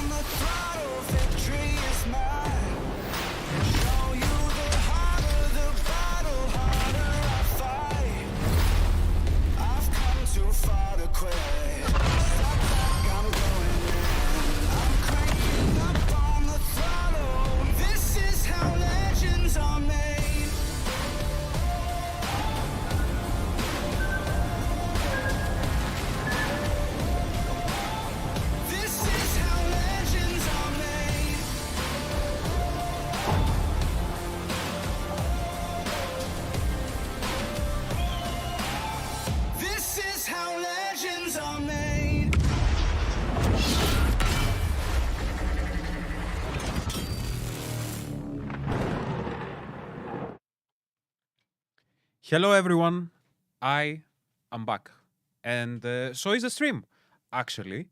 on the throttle, victory is mine. Show you the harder the battle, harder I fight. I've come too far to quit. Step back, I'm going in. I'm cranking up on the throttle. This is how legends are made. This is how legends are made. This is how legends are made. Hello everyone, I am back, and so is the stream. Actually,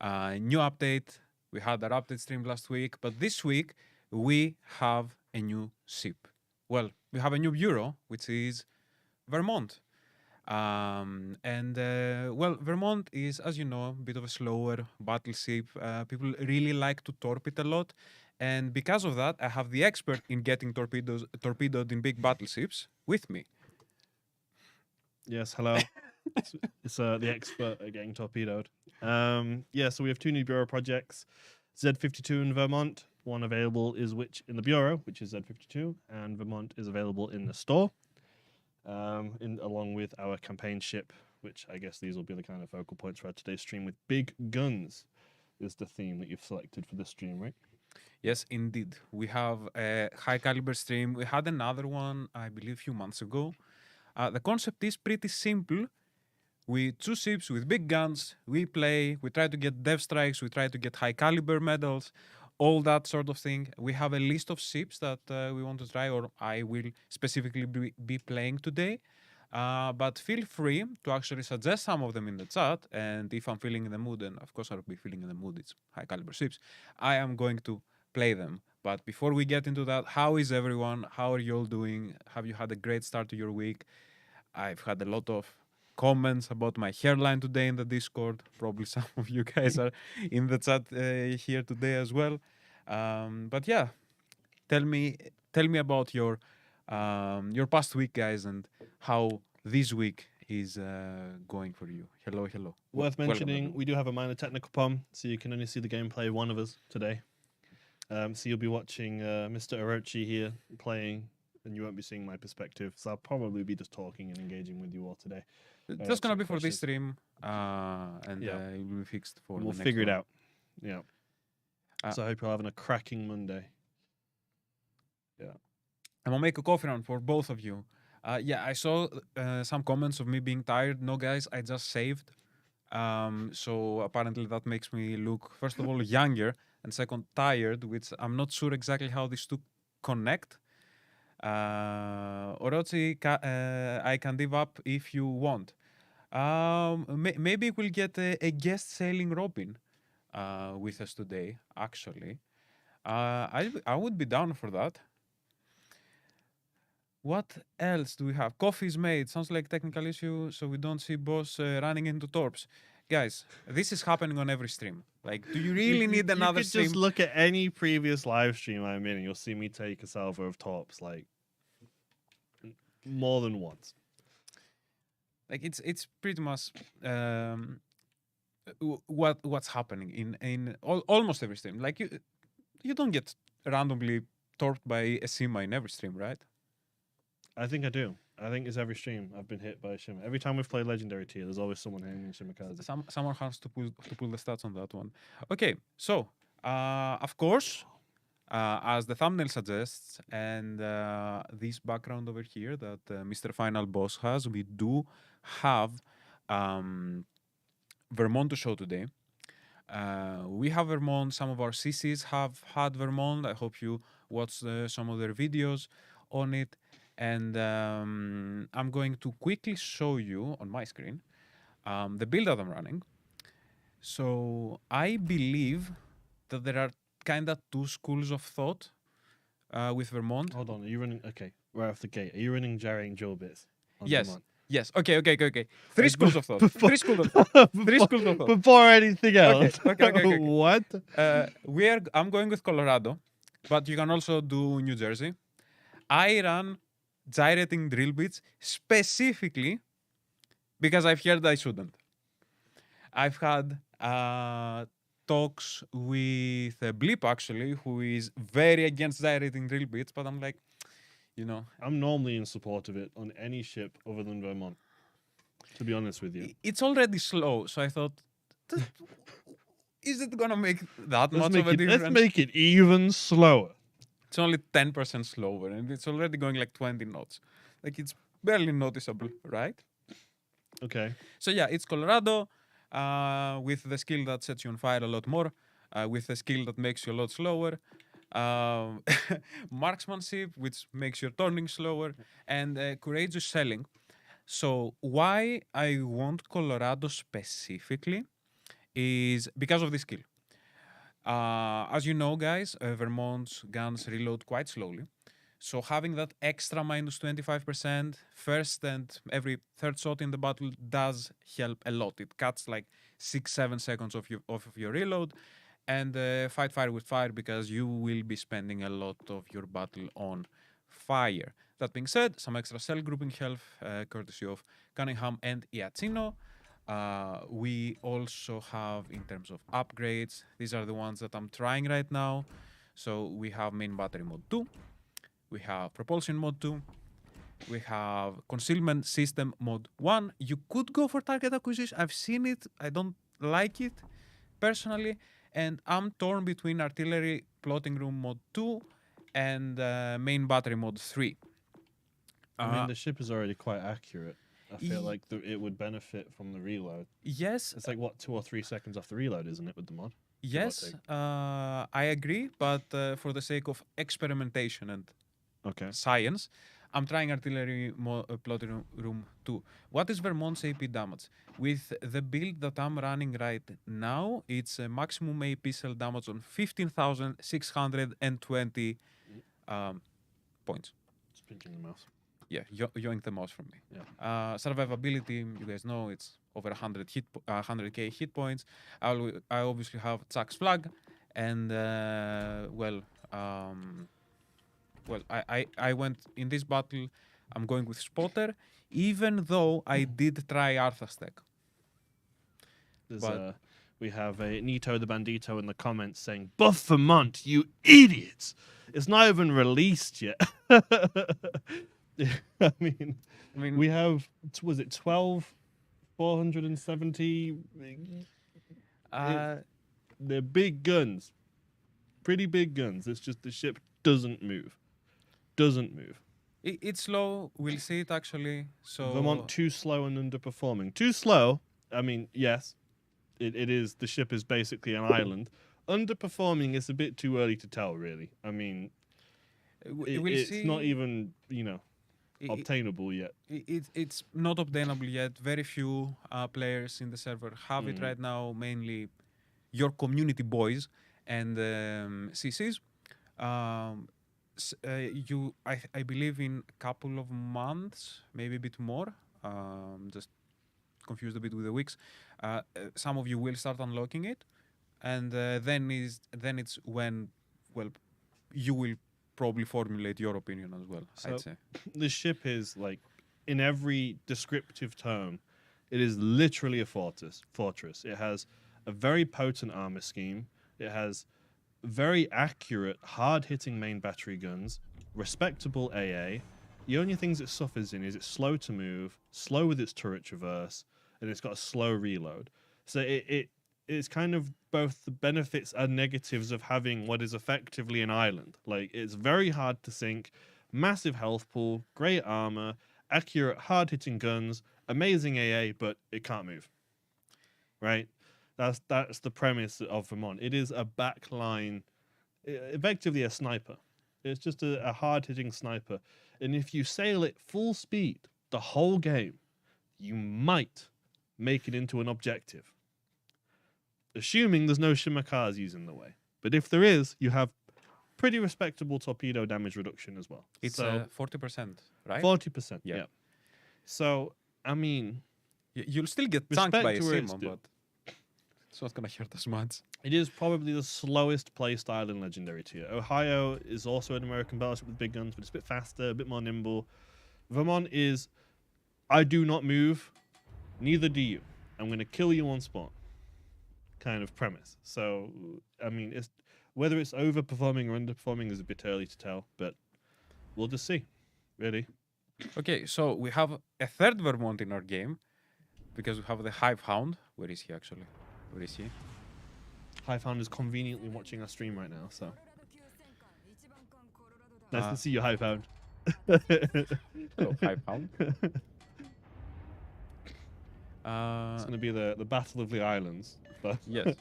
new update. We had our update stream last week, but this week we have a new ship. Well, we have a new bureau, which is Vermont. Well, Vermont is, as you know, a bit of a slower battleship. People really like to torpedo a lot, and because of that, I have the expert in getting torpedoed in big battleships with me. Yes, hello. It's the expert at getting torpedoed. So we have two new bureau projects, Z52 in Vermont. One available is in the bureau, which is Z52, and Vermont is available in the store, along with our campaign ship, which I guess these will be the kind of focal points for our today's stream. With big guns is the theme that you've selected for this stream, right? Yes, indeed. We have a high caliber stream. We had another one, I believe, a few months ago. The concept is pretty simple. We choose ships with big guns, we play, we try to get dev strikes, we try to get high caliber medals, all that sort of thing. We have a list of ships that we want to try, or I will specifically be playing today. But feel free to actually suggest some of them in the chat, and if I'm feeling in the mood, and of course I'll be feeling in the mood, it's high caliber ships, I am going to play them. But before we get into that, how is everyone? How are you all doing? Have you had a great start to your week? I've had a lot of comments about my hairline today in the Discord. Probably some of you guys are in the chat here today as well. But yeah, tell me about your past week, guys, and how this week is going for you. Hello. Worth Welcome, mentioning, everyone. we do have a minor technical problem, so you can only see the gameplay of one of us today. So you'll be watching Mr. Orochi here playing, and you won't be seeing my perspective. So I'll probably be just talking and engaging with you all today. That's gonna some be for this questions. stream, and Yeah. it will be fixed for. We'll the next figure it one. out. Yeah. Uh, So I hope you're having a cracking Monday. I'm gonna make a coffee round for both of you. Yeah, I saw some comments of me being tired. No, guys, I just saved. So apparently that makes me look, first of all, younger, and second, tired, which I'm not sure exactly how these two connect. Orochi, I can give up if you want. Maybe we'll get a guest sailing Robin with us today, actually. I would be down for that. What else do we have? Coffee's made. Sounds like technical issue, so we don't see boss running into torps. Guys, this is happening on every stream. Like, do you really need another You could stream? just look at any previous live stream I'm in, and you'll see me take a salvo of tops like more than once. Like, it's pretty much what's happening in almost every stream. Like, you don't get randomly torped by a Shima in every stream, right? I think I do. I think it's every stream I've been hit by a Shima. Every time we've played Legendary tier, there's always someone hitting Shimakaze. Someone has to pull the stats on that one. Okay, so of course, as the thumbnail suggests, and this background over here that Mr. Final Boss has, we do have Vermont to show today. We have Vermont. Some of our CCs have had Vermont. I hope you watched some of their videos on it. And I'm going to quickly show you on my screen the build that I'm running. So I believe that there are kind of two schools of thought with Vermont. Hold on, are you running? Okay, right off the gate, are you running Jarring Joe bits? On Yes. Vermont? Yes. Okay. Three Like, schools of thought. before- Three schools of thought. Three schools of thought. Before anything else. Okay. What? I'm going with Colorado, but you can also do New Jersey. I run gyrating drill bits specifically because I've heard I shouldn't. I've had talks with Blip actually, who is very against gyrating drill bits, but I'm like, I'm normally in support of it on any ship other than Vermont. To be honest with you, it's already slow. So I thought, "Th- is it gonna make that let's much make of a it. difference? Let's make it even slower. It's only 10% slower, and it's already going like 20 knots. Like it's barely noticeable, right? Okay. So yeah, it's Colorado with the skill that sets you on fire a lot more, with the skill that makes you a lot slower, um, marksmanship, which makes your turning slower, and courageous selling. So why I want Colorado specifically is because of this skill. As you know, guys, Vermont's guns reload quite slowly. So having that extra minus 25% first and every third shot in the battle does help a lot. It cuts like 6-7 seconds off of your reload, and fight fire with fire because you will be spending a lot of your battle on fire. That being said, some extra cell grouping health courtesy of Cunningham and Iacino. We also have, in terms of upgrades, these are the ones that I'm trying right now. So we have main battery mode 2, we have propulsion mode 2, we have concealment system mode 1. You could go for target acquisition. I've seen it. I don't like it personally. And I'm torn between artillery plotting room mode 2 and main battery mode 3. I mean, the ship is already quite accurate. I feel Ye- like it would benefit from the reload. Yes, It's like what 2 or 3 seconds off the reload, isn't it, with the mod? yes, take. I agree. But for the sake of experimentation and Okay. science, I'm trying artillery plotting room 2. What is Vermont's AP damage? With the build that I'm running right now, it's a maximum AP cell damage on 15,620 points. Just pinching the mouse. Yeah, yoink the mouse from me. Yeah. Survivability, you guys know it's over 100k hit points. I obviously have Chuck's flag, and I went in this battle. I'm going with spotter, even though I did try Arthur's deck. There's But- we have a Nito the Bandito in the comments saying, "Buff Vermont, you idiots! It's not even released yet." I mean, we have was it 12,470? They're big guns, pretty big guns. It's just the ship doesn't move. It's slow. We'll see it actually. So Vermont too slow and underperforming. Too slow. I mean, yes, it is. The ship is basically an island. Underperforming is a bit too early to tell, really. I mean, we'll it's see. not even I- obtainable yet. It's not obtainable yet. Very few players in the server have it Mhm. right now. Mainly your community boys and CCs. I believe in a couple of months, maybe a bit more. Just confused a bit with the weeks. Some of you will start unlocking it, and then it's when you will probably formulate your opinion as well. So- I'd say. The ship is like, in every descriptive term, it is literally a fortress. It has a very potent armor scheme. It has very accurate, hard-hitting main battery guns, respectable AA. The only things it suffers in is it's slow to move, slow with its turret traverse, and it's got a slow reload. So it's kind of both the benefits and negatives of having what is effectively an island. Like, it's very hard to sink, massive health pool, great armor, accurate, hard-hitting guns, amazing AA, but it can't move. Right? That's the premise of Vermont. It is a backline, effectively a sniper. It's just a hard-hitting sniper. And if you sail it full speed the whole game, you might make it into an objective. Assuming there's no Shimakaze in the way. But if there is, you have pretty respectable torpedo damage reduction as well. It's So 40%, right? 40%. Yeah. Yeah. So I mean, You'll still get tanked Respect by a to where it's Simon, due. but it's not gonna hurt as much. it is probably the slowest playstyle in Legendary tier. Ohio is also an American battleship with big guns, but it's a bit faster, a bit more nimble. Vermont is, I do not move, neither do you. I'm going to kill you on spawn kind of premise. So, I mean, it's whether it's overperforming or underperforming is a bit early to tell, but we'll just see, really. Okay, so we have a third Vermont in our game because we have the Hive Hound. Where is he actually? Where is he? Highfound is conveniently watching our stream right now, so nice Ah. to see you, Highfound. Hello, Hive Hound. It's going to be the Battle of the Islands. But Yes.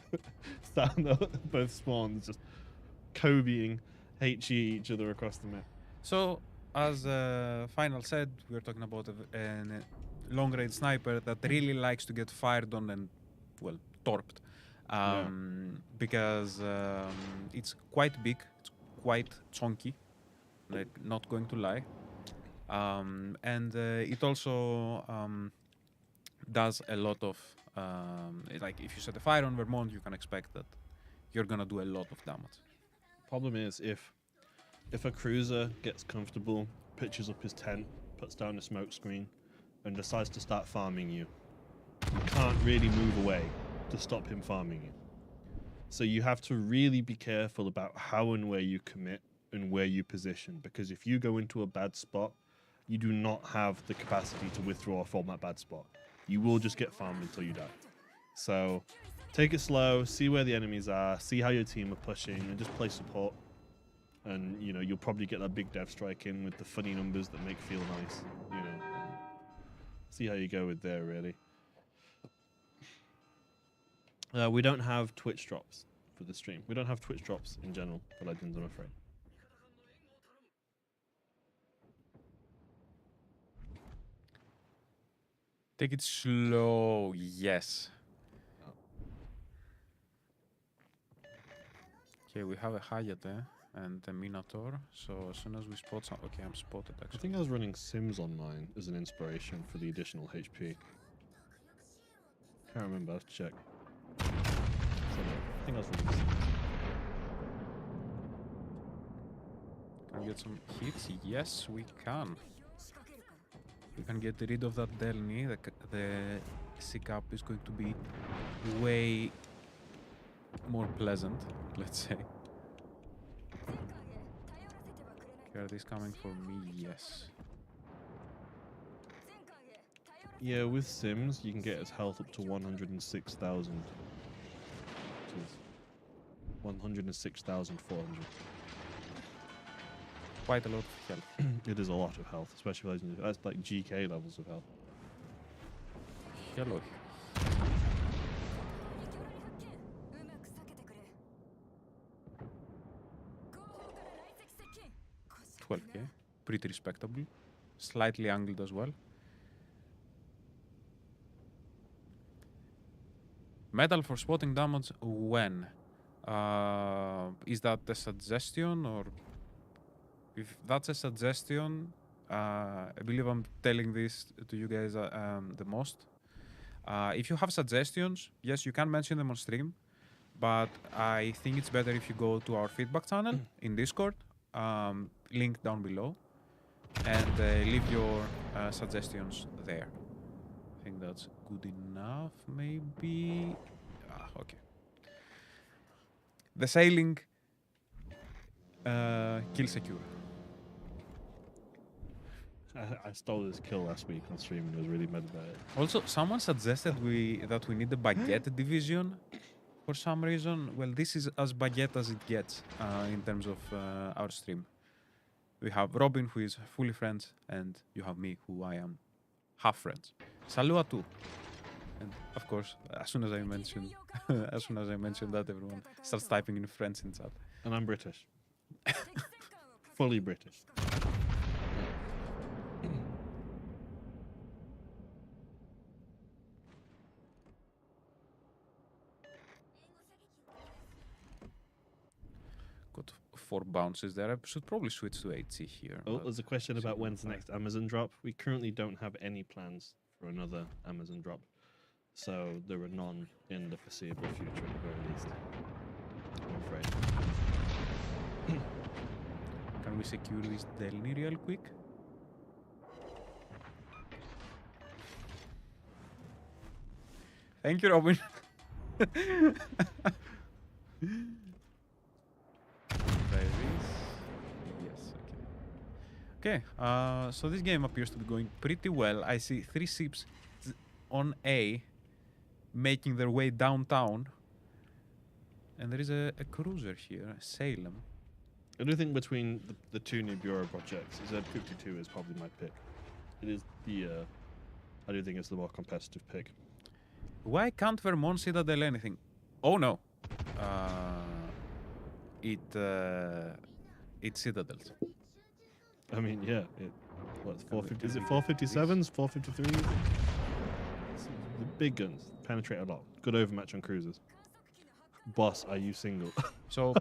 both spawns just Kobeing HE each other across the map. So, as Final said, we are talking about a long-range sniper that really likes to get fired on and, well, torped. Because it's quite big, it's quite chunky, like, not going to lie. And it also does a lot of, like, if you set a fire on Vermont, you can expect that you're gonna do a lot of damage. Problem is, if a cruiser gets comfortable, pitches up his tent, puts down a smoke screen, and decides to start farming you, you can't really move away to stop him farming you. So you have to really be careful about how and where you commit and where you position, because if you go into a bad spot, you do not have the capacity to withdraw from that bad spot. You will just get farmed until you die. So take it slow, see where the enemies are, see how your team are pushing, and just play support. And you know, you'll probably get that big dev strike in with the funny numbers that make feel nice. You know, see how you go with there, really. We don't have Twitch drops for the stream. We don't have Twitch drops in general for Legends, I'm afraid. Take it slow, yes. Okay, we have a Hayate and a Minotaur, so as soon as we spot some... Okay, I'm spotted I actually. think I was running Sims on mine as an inspiration for the additional HP. Can't remember, I'll have to check. So, no, I think I was running Sims. Can we get some hits? Yes, we can. We can get rid of that Delny. The sick up is going to be way more pleasant, let's say. Okay, are these coming for me? Yes. Yeah, with Sims, you can get his health up to 106,000. Which is 106,400. Quite a lot of health. It is a lot of health, especially for Legends. That's like GK levels of health. Hello. Okay, pretty respectable. Slightly angled as well. Metal for spotting damage when? Is that a suggestion, or if that's a suggestion, I believe I'm telling this to you guys the most. If you have suggestions, yes, you can mention them on stream, but I think it's better if you go to our feedback channel in Discord, link down below, and leave your suggestions there. I think that's good enough, maybe. Okay. The sailing kill secure. I stole this kill last week on stream and was really mad about it. Also, someone suggested that we need a baguette division for some reason. Well, this is as baguette as it gets in terms of our stream. We have Robin, who is fully friends, and you have me, who I am half friends. Salut à tous. And of course, as soon as I mention that, everyone starts typing in French in chat. And I'm British. Fully British. Got 4 bounces there. I should probably switch to HC here. Oh, but there's a question it's about not when's the fine. next Amazon drop. We currently don't have any plans for for another Amazon drop. So there are none in the foreseeable future, at the very least. I'm afraid. Can we secure this Delny real quick? Thank you, Robin. Try this. Yes, okay. Okay, so this game appears to be going pretty well. I see 3 ships on A making their way downtown. And there is a cruiser here, Salem. I do think between the two new Bureau projects, Z52 is probably my pick. It is the, I do think it's the more competitive pick. Why can't Vermont Citadel anything? Oh no. It's Citadels. I mean, yeah, what's 450? Is it 457s, 453s? The big guns penetrate a lot. Good overmatch on cruisers. Boss, are you single? So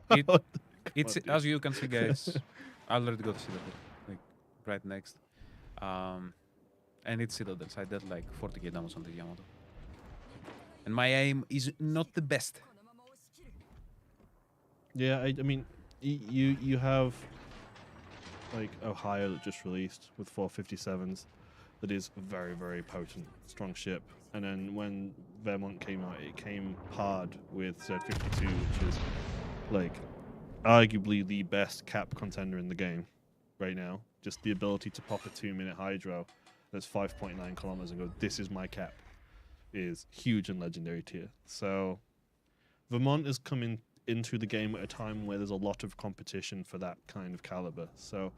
it's dude. as you can see, guys. I already got Citadel, like right next, and it's Citadels. I did like 40k damage on the Yamato, and my aim is not the best. Yeah, I mean, you have like Ohio that just released with 457s. That is very, very potent, strong ship. And then when Vermont came out, it came hard with Z52, which is like arguably the best cap contender in the game right now. Just the ability to pop a 2-minute hydro that's 5.9 kilometers and go, this is my cap, is huge in legendary tier. So Vermont is coming into the game at a time where there's a lot of competition for that kind of caliber. So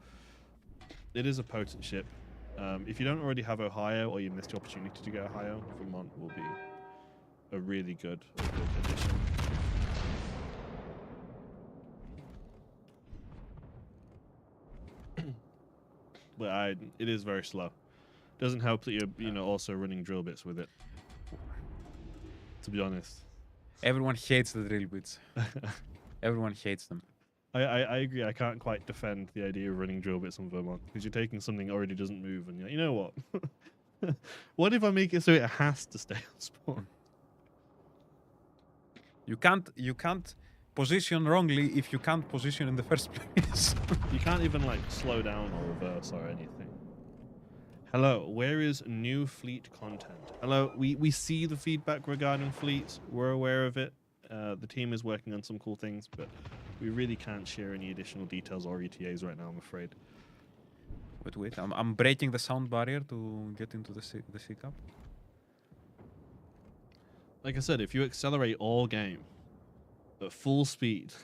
it is a potent ship. If you don't already have Ohio, or you missed the opportunity to get Ohio, Vermont will be a really good addition. But it is very slow. Doesn't help that you're also running drill bits with it. To be honest, Everyone hates the drill bits. Everyone hates them. I agree. I can't quite defend the idea of running drill bits on Vermont because you're taking something that already doesn't move, and you're like, you know what? What if I make it so it has to stay on spawn? You can't position wrongly if you can't position in the first place. You can't even like slow down or reverse or anything. Hello, where is new fleet content? Hello, we see the feedback regarding fleets. We're aware of it. The team is working on some cool things, but we really can't share any additional details or ETAs right now, I'm afraid. Wait. I'm breaking the sound barrier to get into the C cup. Like I said, if you accelerate all game at full speed,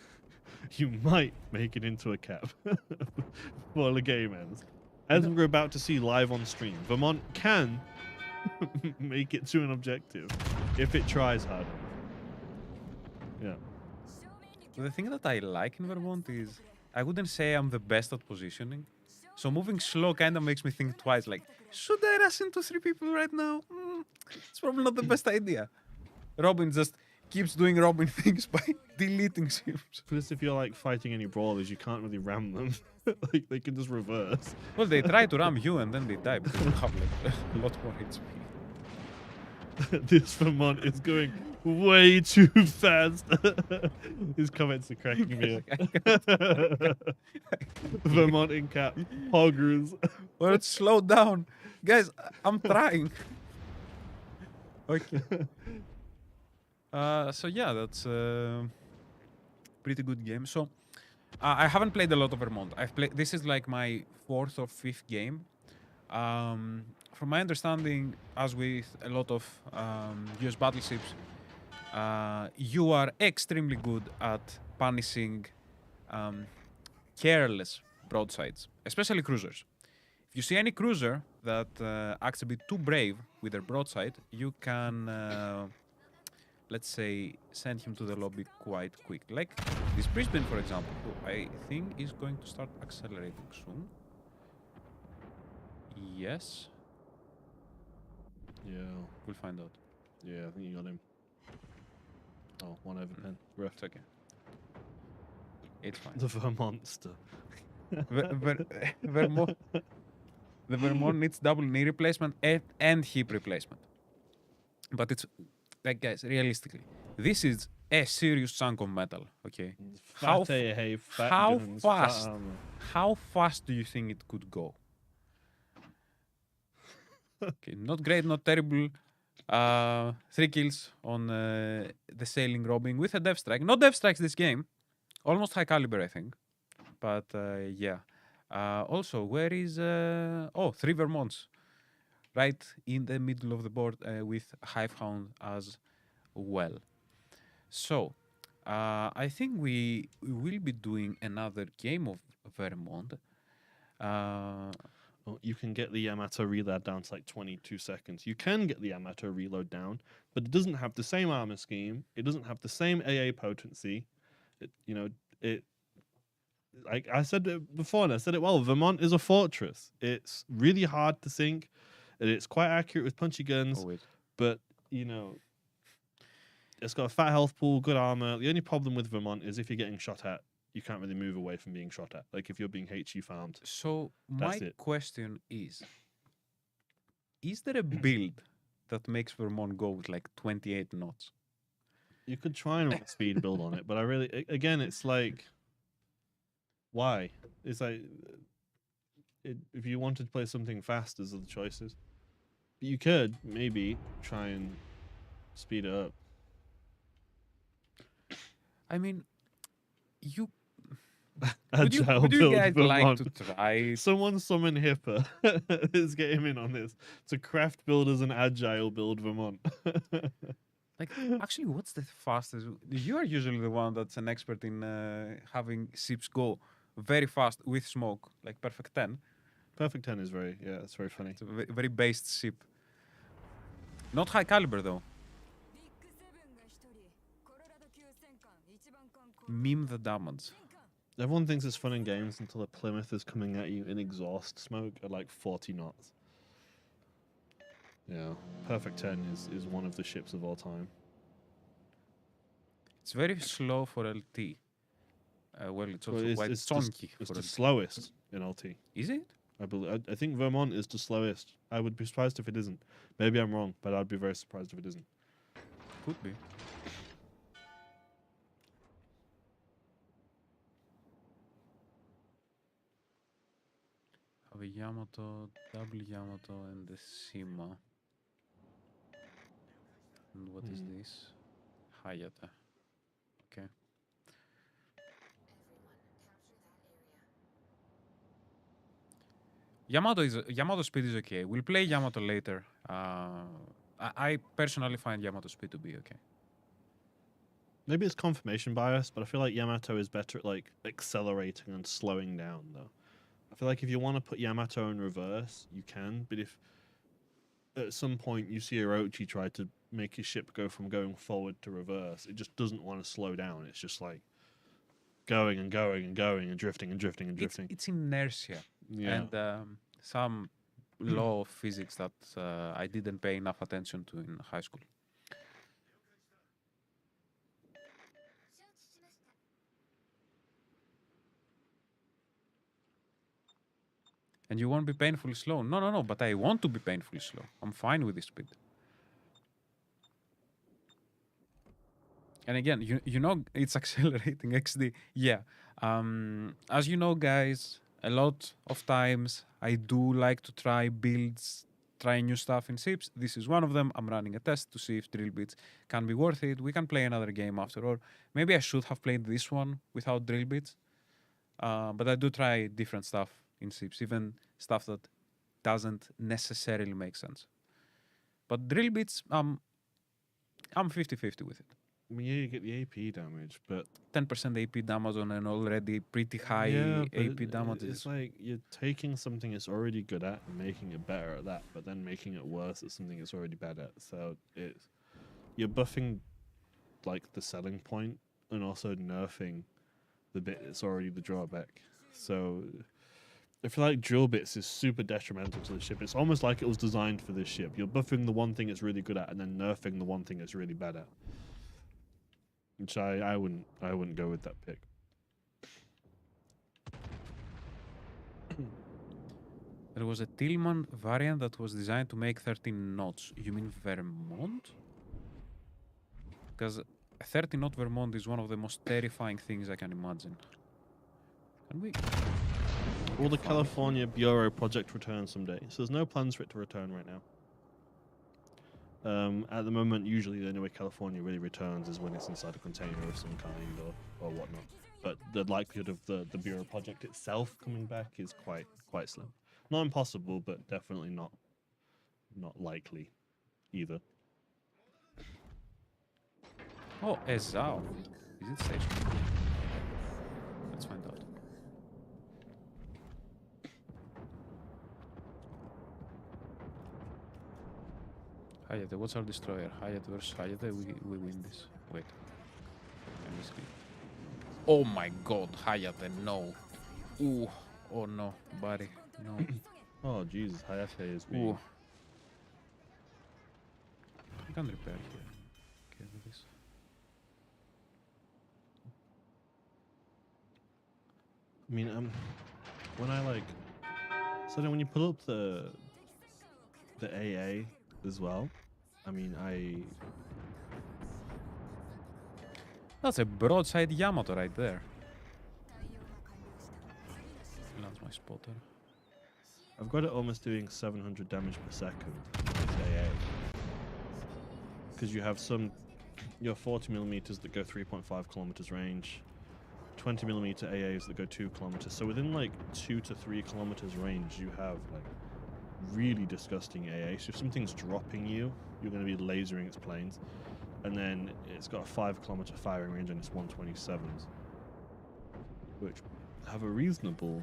you might make it into a cap before the game ends. As we're about to see live on stream, Vermont can make it to an objective if it tries hard enough. Yeah. The thing that I like in Vermont is I wouldn't say I'm the best at positioning. So moving slow kind of makes me think twice, like, should I rush into 3 people right now? It's probably not the best idea. Robin just keeps doing Robin things by deleting ships. Plus, if you're like fighting any brawlers, you can't really ram them. Like they can just reverse. Well, they try to ram you and then they die because you have like a lot more HP. This Vermont is going way too fast. His comments are cracking me up. Vermont in cap. Hoggers. Well, it's slowed down. Guys, I'm trying. Okay. So yeah, that's a pretty good game. So I haven't played a lot of Vermont. This is like my 4th or 5th game. From my understanding, as with a lot of US battleships, you are extremely good at punishing careless broadsides, especially cruisers. If you see any cruiser that acts a bit too brave with their broadside, you can, let's say, send him to the lobby quite quick. Like this Brisbane, for example, who I think is going to start accelerating soon. Yes. Yeah. We'll find out. Yeah, I think you got him. Oh, 1 over 10. Rough. It's okay. It's fine. The Vermonster. Vermont. the Vermont needs double knee replacement and hip replacement. But it's like, guys, realistically, this is a serious chunk of metal. Okay, Fat AA, fat how guns, fast? fat armor. How fast do you think it could go? Okay, not great, not terrible. 3 kills on the sailing robbing with a dev strike. No dev strikes this game. Almost high caliber, I think. But yeah. Also, where is... 3 Vermonts. Right in the middle of the board with Hivehound as well. So, I think we will be doing another game of Vermont. Well, you can get the Yamato reload down to like 22 seconds. You can get the Yamato reload down, but it doesn't have the same armor scheme. It doesn't have the same AA potency. Like I said it before, and I said it well. Vermont is a fortress. It's really hard to sink, and it's quite accurate with punchy guns. Always. But it's got a fat health pool, good armor. The only problem with Vermont is if you're getting shot at, you can't really move away from being shot at. Like if you're being HE farmed. So That's my it. question is there a build that makes Vermont go with like 28 knots? You could try and run a speed build on it, but again, it's like, why? It's like, if you wanted to play something fast, there's other choices. But you could maybe try and speed it up. I mean, you Agile would you build guys like Vermont. to try it? Someone summon Hipper. Let's get him in on this. To craft builders an agile build Vermont. Like, actually, what's the fastest? You are usually the one that's an expert in having ships go very fast with smoke, like Perfect 10. Perfect 10 is it's very funny. It's a very based ship. Not high caliber, though. Meme the damage. Everyone thinks it's fun in games until a Plymouth is coming at you in exhaust smoke at like 40 knots. Yeah, Perfect 10 is one of the ships of all time. It's very slow for LT. Well, it's also Well, quite it's chunky it's for the LT. slowest in LT. Is it? I believe. I think Vermont is the slowest. I would be surprised if it isn't. Maybe I'm wrong, but I'd be very surprised if it isn't. Could be. Have a Yamato, double Yamato, and the Sima. And what is this? Hayata. Okay. Yamato speed is okay. We'll play Yamato later. I personally find Yamato speed to be okay. Maybe it's confirmation bias, but I feel like Yamato is better at like accelerating and slowing down though. I feel like if you want to put Yamato in reverse, you can, but if at some point you see Orochi try to make his ship go from going forward to reverse, it just doesn't want to slow down. It's just like going and going and going and drifting and drifting and drifting. It's inertia. Yeah. And some law of physics that I didn't pay enough attention to in high school. And you won't be painfully slow. No, but I want to be painfully slow. I'm fine with this speed. And again, you know it's accelerating XD. Yeah. As you know, guys, a lot of times I do like to try builds, try new stuff in ships. This is one of them. I'm running a test to see if drill bits can be worth it. We can play another game after all. Maybe I should have played this one without drill bits. But I do try different stuff in ships, even stuff that doesn't necessarily make sense. But drill bits, I'm 50-50 with it. I mean, yeah, you get the AP damage, but 10% AP damage on an already pretty high yeah, but AP damage. it's like you're taking something it's already good at and making it better at that, but then making it worse at something it's already bad at. So you're buffing like the selling point and also nerfing the bit that's already the drawback. So I feel like drill bits is super detrimental to the ship. It's almost like it was designed for this ship. You're buffing the one thing it's really good at and then nerfing the one thing it's really bad at. Which I wouldn't go with that pick. There was a Tillman variant that was designed to make 13 knots. You mean Vermont? Because a 30-knot Vermont is one of the most terrifying things I can imagine. Can we? Will the California Bureau project return someday? So there's no plans for it to return right now. At the moment, usually the only way California really returns is when it's inside a container of some kind or whatnot. But the likelihood of the Bureau project itself coming back is quite slim. Not impossible, but definitely not likely either. Oh, Ezao. Is it stationary? Let's find out. Hayate, what's our destroyer? Hayate versus Hayate, we win this. Wait. Let me see. Oh my god, Hayate, no. Ooh. Oh no, buddy. No. Oh Jesus, Hayate is being... Ooh. You can repair here. Okay, with this. I mean, when I like... So then when you pull up the AA as well, I mean, That's a broadside Yamato right there. That's my spotter. I've got it almost doing 700 damage per second with AA. Because you have your 40mm that go 3.5 kilometers range, 20mm AAs that go 2 kilometers. So within like 2 to 3 kilometers range, you have like really disgusting AA. So if something's dropping you, you're going to be lasering its planes. And then it's got a 5 kilometer firing range and it's 127s, which have a reasonable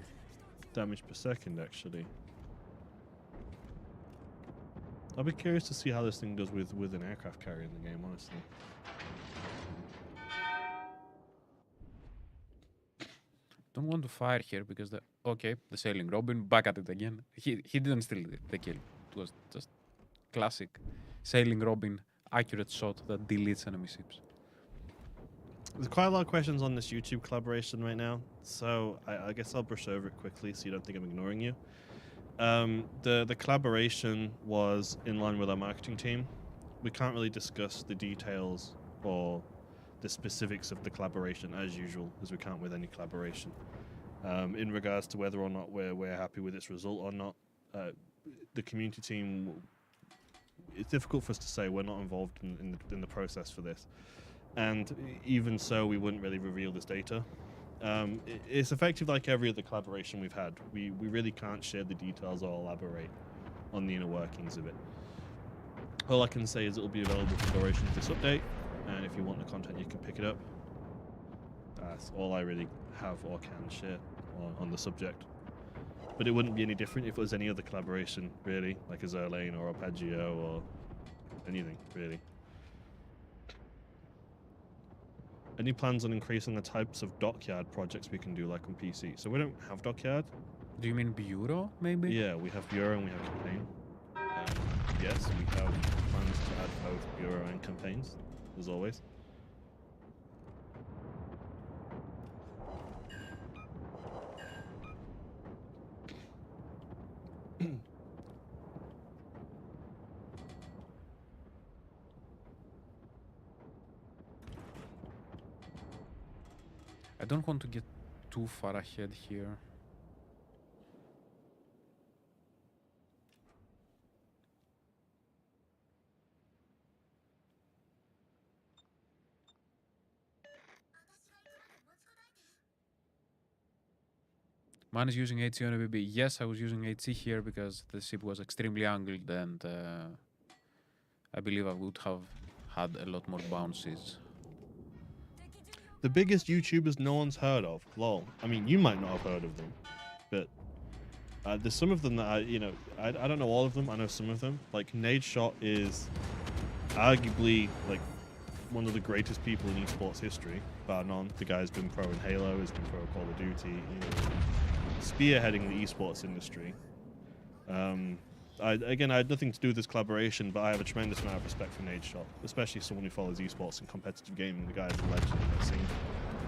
damage per second actually. I'll be curious to see how this thing does with an aircraft carrier in the game, honestly. Don't want to fire here because the sailing Robin back at it again. He didn't steal the kill. It was just classic sailing Robin accurate shot that deletes enemy ships. There's quite a lot of questions on this YouTube collaboration right now, so I guess I'll brush over it quickly so you don't think I'm ignoring you. The collaboration was in line with our marketing team. We can't really discuss the details or the specifics of the collaboration as usual, as we can't with any collaboration. In regards to whether or not we're happy with its result or not, the community team, it's difficult for us to say. We're not involved in the process for this. And even so, we wouldn't really reveal this data. It's effective like every other collaboration we've had. We really can't share the details or elaborate on the inner workings of it. All I can say is it will be available for duration of this update, and if you want the content, you can pick it up. That's all I really have or can share on the subject. But it wouldn't be any different if it was any other collaboration, really, like a Zerlane or Arpeggio or anything, really. Any plans on increasing the types of dockyard projects we can do, like on PC? So we don't have dockyard. Do you mean Bureau, maybe? Yeah, we have Bureau and we have Campaign. Yes, we have plans to add both Bureau and Campaigns, as always. I don't want to get too far ahead here. Man is using HC on a BB. Yes, I was using HC here because the ship was extremely angled and I believe I would have had a lot more bounces. The biggest YouTubers no one's heard of. Lol. I mean, you might not have heard of them, but there's some of them that I don't know all of them. I know some of them. Like Nadeshot is arguably like one of the greatest people in esports history, bar none. The guy's been pro in Halo, has been pro in Call of Duty, spearheading the esports industry. I had nothing to do with this collaboration, but I have a tremendous amount of respect for Nadeshot, especially someone who follows esports and competitive gaming. The guy is a legend in that scene.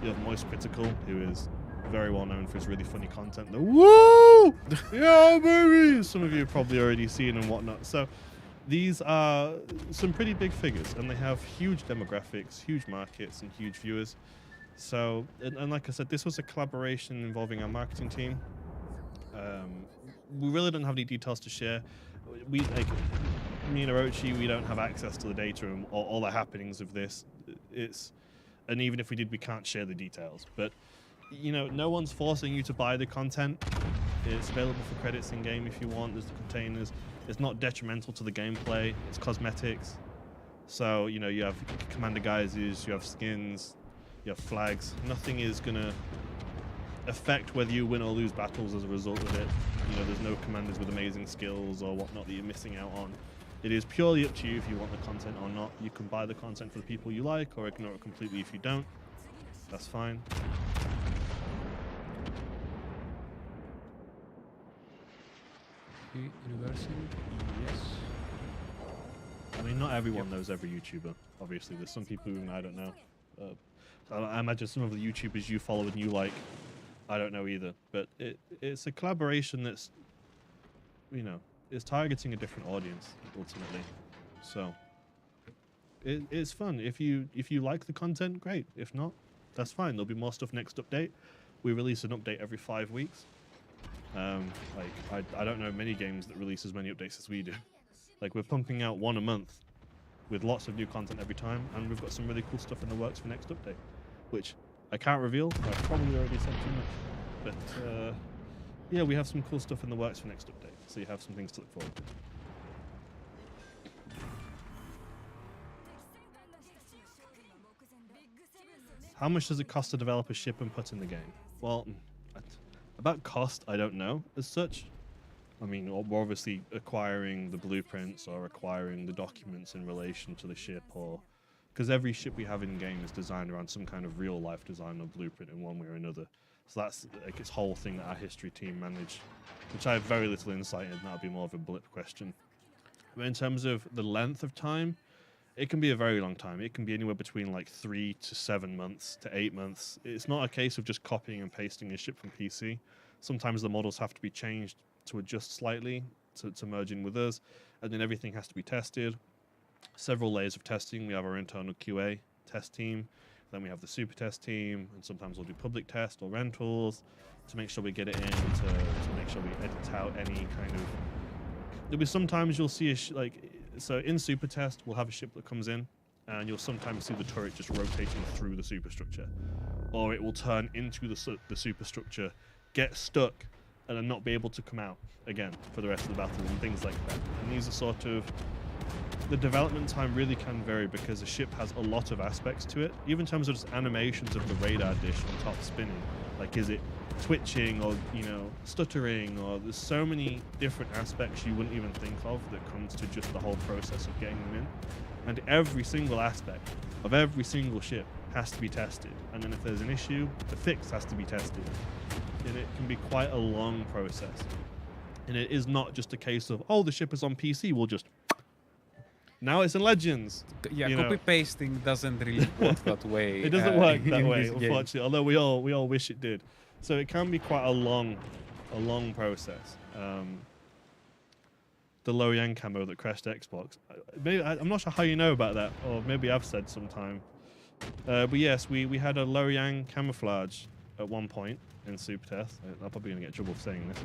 You have Moist Critical, who is very well known for his really funny content. Woo! woo! Yeah, baby! Some of you have probably already seen and whatnot. So these are some pretty big figures, and they have huge demographics, huge markets, and huge viewers. So, and like I said, this was a collaboration involving our marketing team. We really don't have any details to share. We, like, me and Orochi, we don't have access to the data and all the happenings of this. And even if we did, we can't share the details. But, you know, no one's forcing you to buy the content. It's available for credits in game if you want. There's the containers. It's not detrimental to the gameplay. It's cosmetics. So, you know, you have commander guises, you have skins, you have flags. Nothing is gonna affect whether you win or lose battles as a result of it. You know, there's no commanders with amazing skills or whatnot that you're missing out on. It is purely up to you if you want the content or not. You can buy the content for the people you like or ignore it completely if you don't. That's fine. Reversing? Yes. I mean, not everyone knows every YouTuber. Obviously, there's some people who I don't know. I imagine some of the YouTubers you follow and you like, I don't know either. But it's a collaboration that's, you know, is targeting a different audience ultimately. So it's fun. If you like the content, great. If not, that's fine. There'll be more stuff next update. We release an update every 5 weeks. Like I don't know many games that release as many updates as we do. Like, we're pumping out one a month with lots of new content every time, and we've got some really cool stuff in the works for next update, which I can't reveal. I've probably already said too much, but yeah, we have some cool stuff in the works for next update, so you have some things to look forward to. How much does it cost to develop a ship and put in the game? Well, about cost, I don't know as such. I mean, we're obviously acquiring the blueprints or acquiring the documents in relation to the ship, or because every ship we have in game is designed around some kind of real life design or blueprint in one way or another. So that's like its whole thing that our history team manage, which I have very little insight in. That'll be more of a blip question. But in terms of the length of time, it can be a very long time. It can be anywhere between like 3 to 7 months to 8 months. It's not a case of just copying and pasting a ship from PC. Sometimes the models have to be changed to adjust slightly to merge in with us, and then everything has to be tested. Several layers of testing. We have our internal QA test team, then we have the super test team, and sometimes we'll do public test or rentals to make sure we get it in, to make sure we edit out any kind of... There'll be sometimes you'll see so in super test we'll have a ship that comes in, and you'll sometimes see the turret just rotating through the superstructure, or it will turn into the superstructure, get stuck, and then not be able to come out again for the rest of the battle and things like that. And these are sort of... The development time really can vary because a ship has a lot of aspects to it, even in terms of just animations of the radar dish on top spinning. Like, is it twitching or, you know, stuttering, or there's so many different aspects you wouldn't even think of that comes to just the whole process of getting them in. And every single aspect of every single ship has to be tested. And then if there's an issue, the fix has to be tested. And it can be quite a long process. And it is not just a case of, oh, the ship is on PC, we'll just... Now it's in Legends. Yeah, you know. copy pasting doesn't really work that way. It doesn't work that in way, this game. unfortunately, although we all wish it did. So it can be quite a long process. The Lo Yang camo that crashed Xbox. Maybe I'm not sure how you know about that, or maybe I've said sometime. But yes, we had a Lo Yang camouflage at one point in Super Test. I'm probably going to get in trouble for saying this.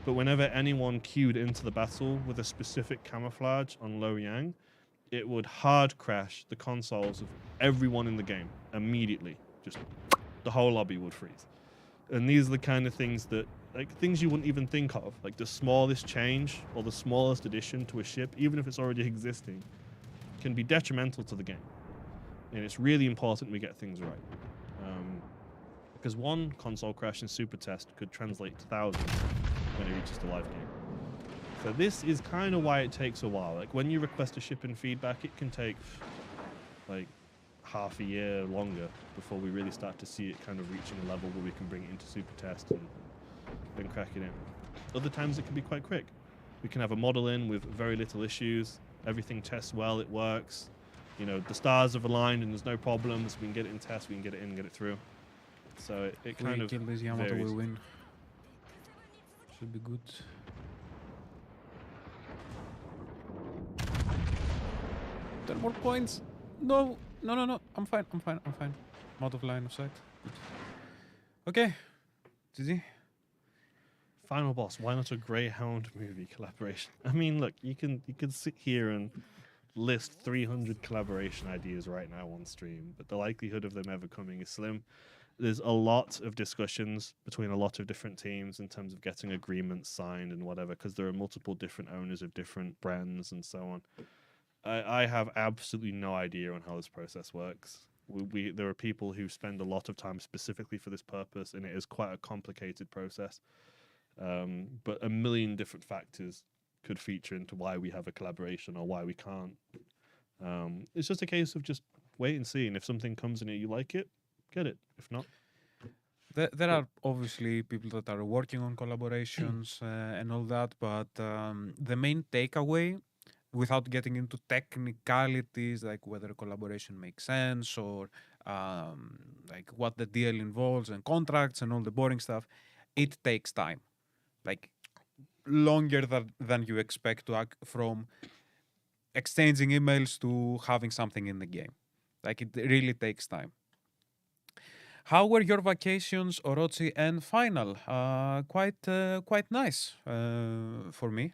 But whenever anyone queued into the battle with a specific camouflage on Lo Yang, it would hard crash the consoles of everyone in the game immediately. Just the whole lobby would freeze. And these are the kind of things that, like, things you wouldn't even think of. Like the smallest change or the smallest addition to a ship, even if it's already existing, can be detrimental to the game. And it's really important we get things right. Because one console crash in Super Test could translate to thousands when it reaches the live game. So this is kind of why it takes a while. Like, when you request a ship and feedback, it can take like half a year longer before we really start to see it kind of reaching a level where we can bring it into Super Test and then crack it in. Other times it can be quite quick. We can have a model in with very little issues. Everything tests well, it works. You know, the stars have aligned and there's no problems. We can get it in test, we can get it in, get it through. So it kind of kill this Yamato, varies. we win. Should be good. Ten more points. No, no, no, no. I'm fine. I'm fine. I'm fine. I'm out of line of sight. Good. Okay. GG. Final boss. Why not a Greyhound movie collaboration? I mean, look, you can sit here and list 300 collaboration ideas right now on stream, but the likelihood of them ever coming is slim. There's a lot of discussions between a lot of different teams in terms of getting agreements signed and whatever, because there are multiple different owners of different brands and so on. I have absolutely no idea on how this process works. There are people who spend a lot of time specifically for this purpose, and it is quite a complicated process. But a million different factors could feature into why we have a collaboration or why we can't. It's just a case of just wait and see, and if something comes in it you like it, get it. If not, There are obviously people that are working on collaborations and all that, but the main takeaway, without getting into technicalities like whether a collaboration makes sense or like what the deal involves and contracts and all the boring stuff, it takes time. Like longer than you expect to from exchanging emails to having something in the game. Like it really takes time. How were your vacations, Orochi and Final? Quite nice for me.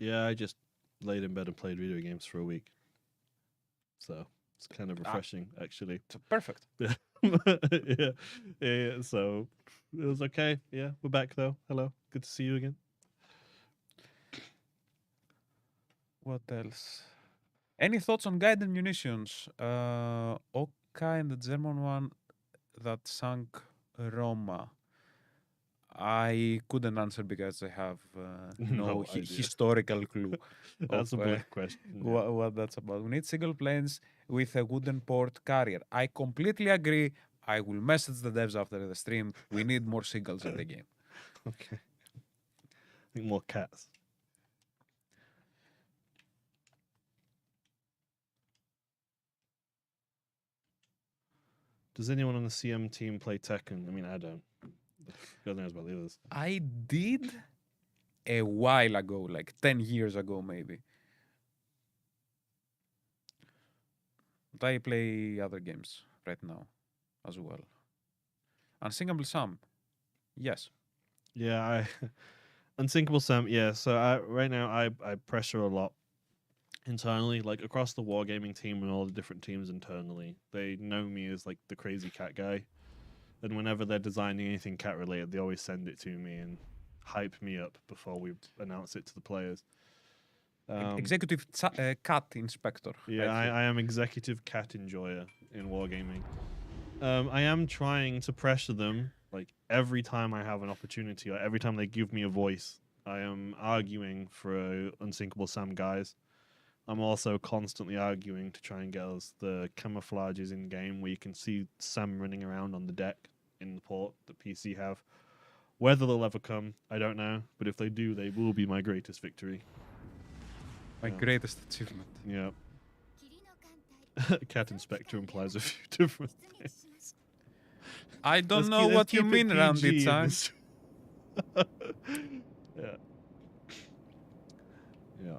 yeah, I just laid in bed and played video games for a week, so it's kind of refreshing actually. Perfect. yeah. So it was okay. Yeah, we're back though. Hello, good to see you again. What else? Any thoughts on Guided Munitions? Oka and the German one that sank Roma. I couldn't answer because I have no No idea. historical clue That's a of big question. Yeah. what that's about. We need single planes with a wooden port carrier. I completely agree. I will message the devs after the stream. We need more seagulls in the game. Okay. I think more cats. Does anyone on the CM team play Tekken? I mean, I don't. God knows about the others. I did a while ago, like 10 years ago, maybe. But I play other games right now as well. Unsinkable Sam, yes. Yeah, I Unsinkable Sam. Yeah, so right now I pressure a lot internally, like across the wargaming team and all the different teams internally. They know me as like the crazy cat guy, and whenever they're designing anything cat related, they always send it to me and hype me up before we announce it to the players. Executive cat inspector. Yeah, I am executive cat enjoyer in wargaming. I am trying to pressure them, like every time I have an opportunity or every time they give me a voice. I am arguing for Unsinkable Sam guys. I'm also constantly arguing to try and get us the camouflages in game where you can see Sam running around on the deck in the port that PC have. Whether they'll ever come, I don't know. But if they do, they will be my greatest victory. My greatest achievement. Yeah. Cat Inspector implies a few different things. I don't Let's know let's what you keep it mean, Randy. PG in Chan. this- yeah. Yeah.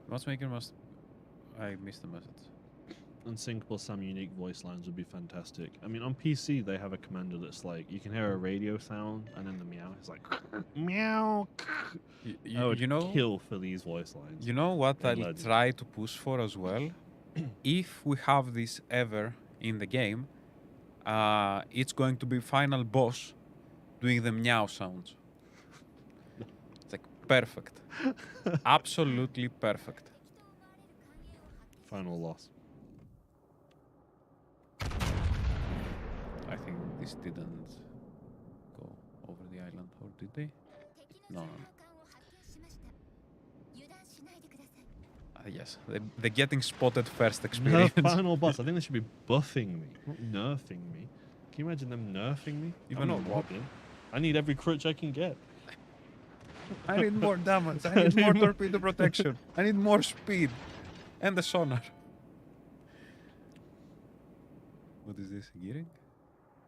Matchmaking must. I missed the message. Unsinkable Sam unique voice lines would be fantastic. I mean, on PC they have a commander that's like you can hear a radio sound and then the meow is like meow. I would You know, kill for these voice lines. you know what in I'll Legends. try to push for as well. If we have this ever in the game, it's going to be final boss doing the meow sounds. It's like perfect, absolutely perfect. Final loss. I think this didn't go over the island, or did they? No. Yes, the getting spotted first No, experience. final boss. I think they should be buffing me, not nerfing me. Can you imagine them nerfing me? Even I'm not what? Robin. I need every crutch I can get. I need more damage. I need more torpedo protection. I need more speed. And the sonar. What is this? Gearing?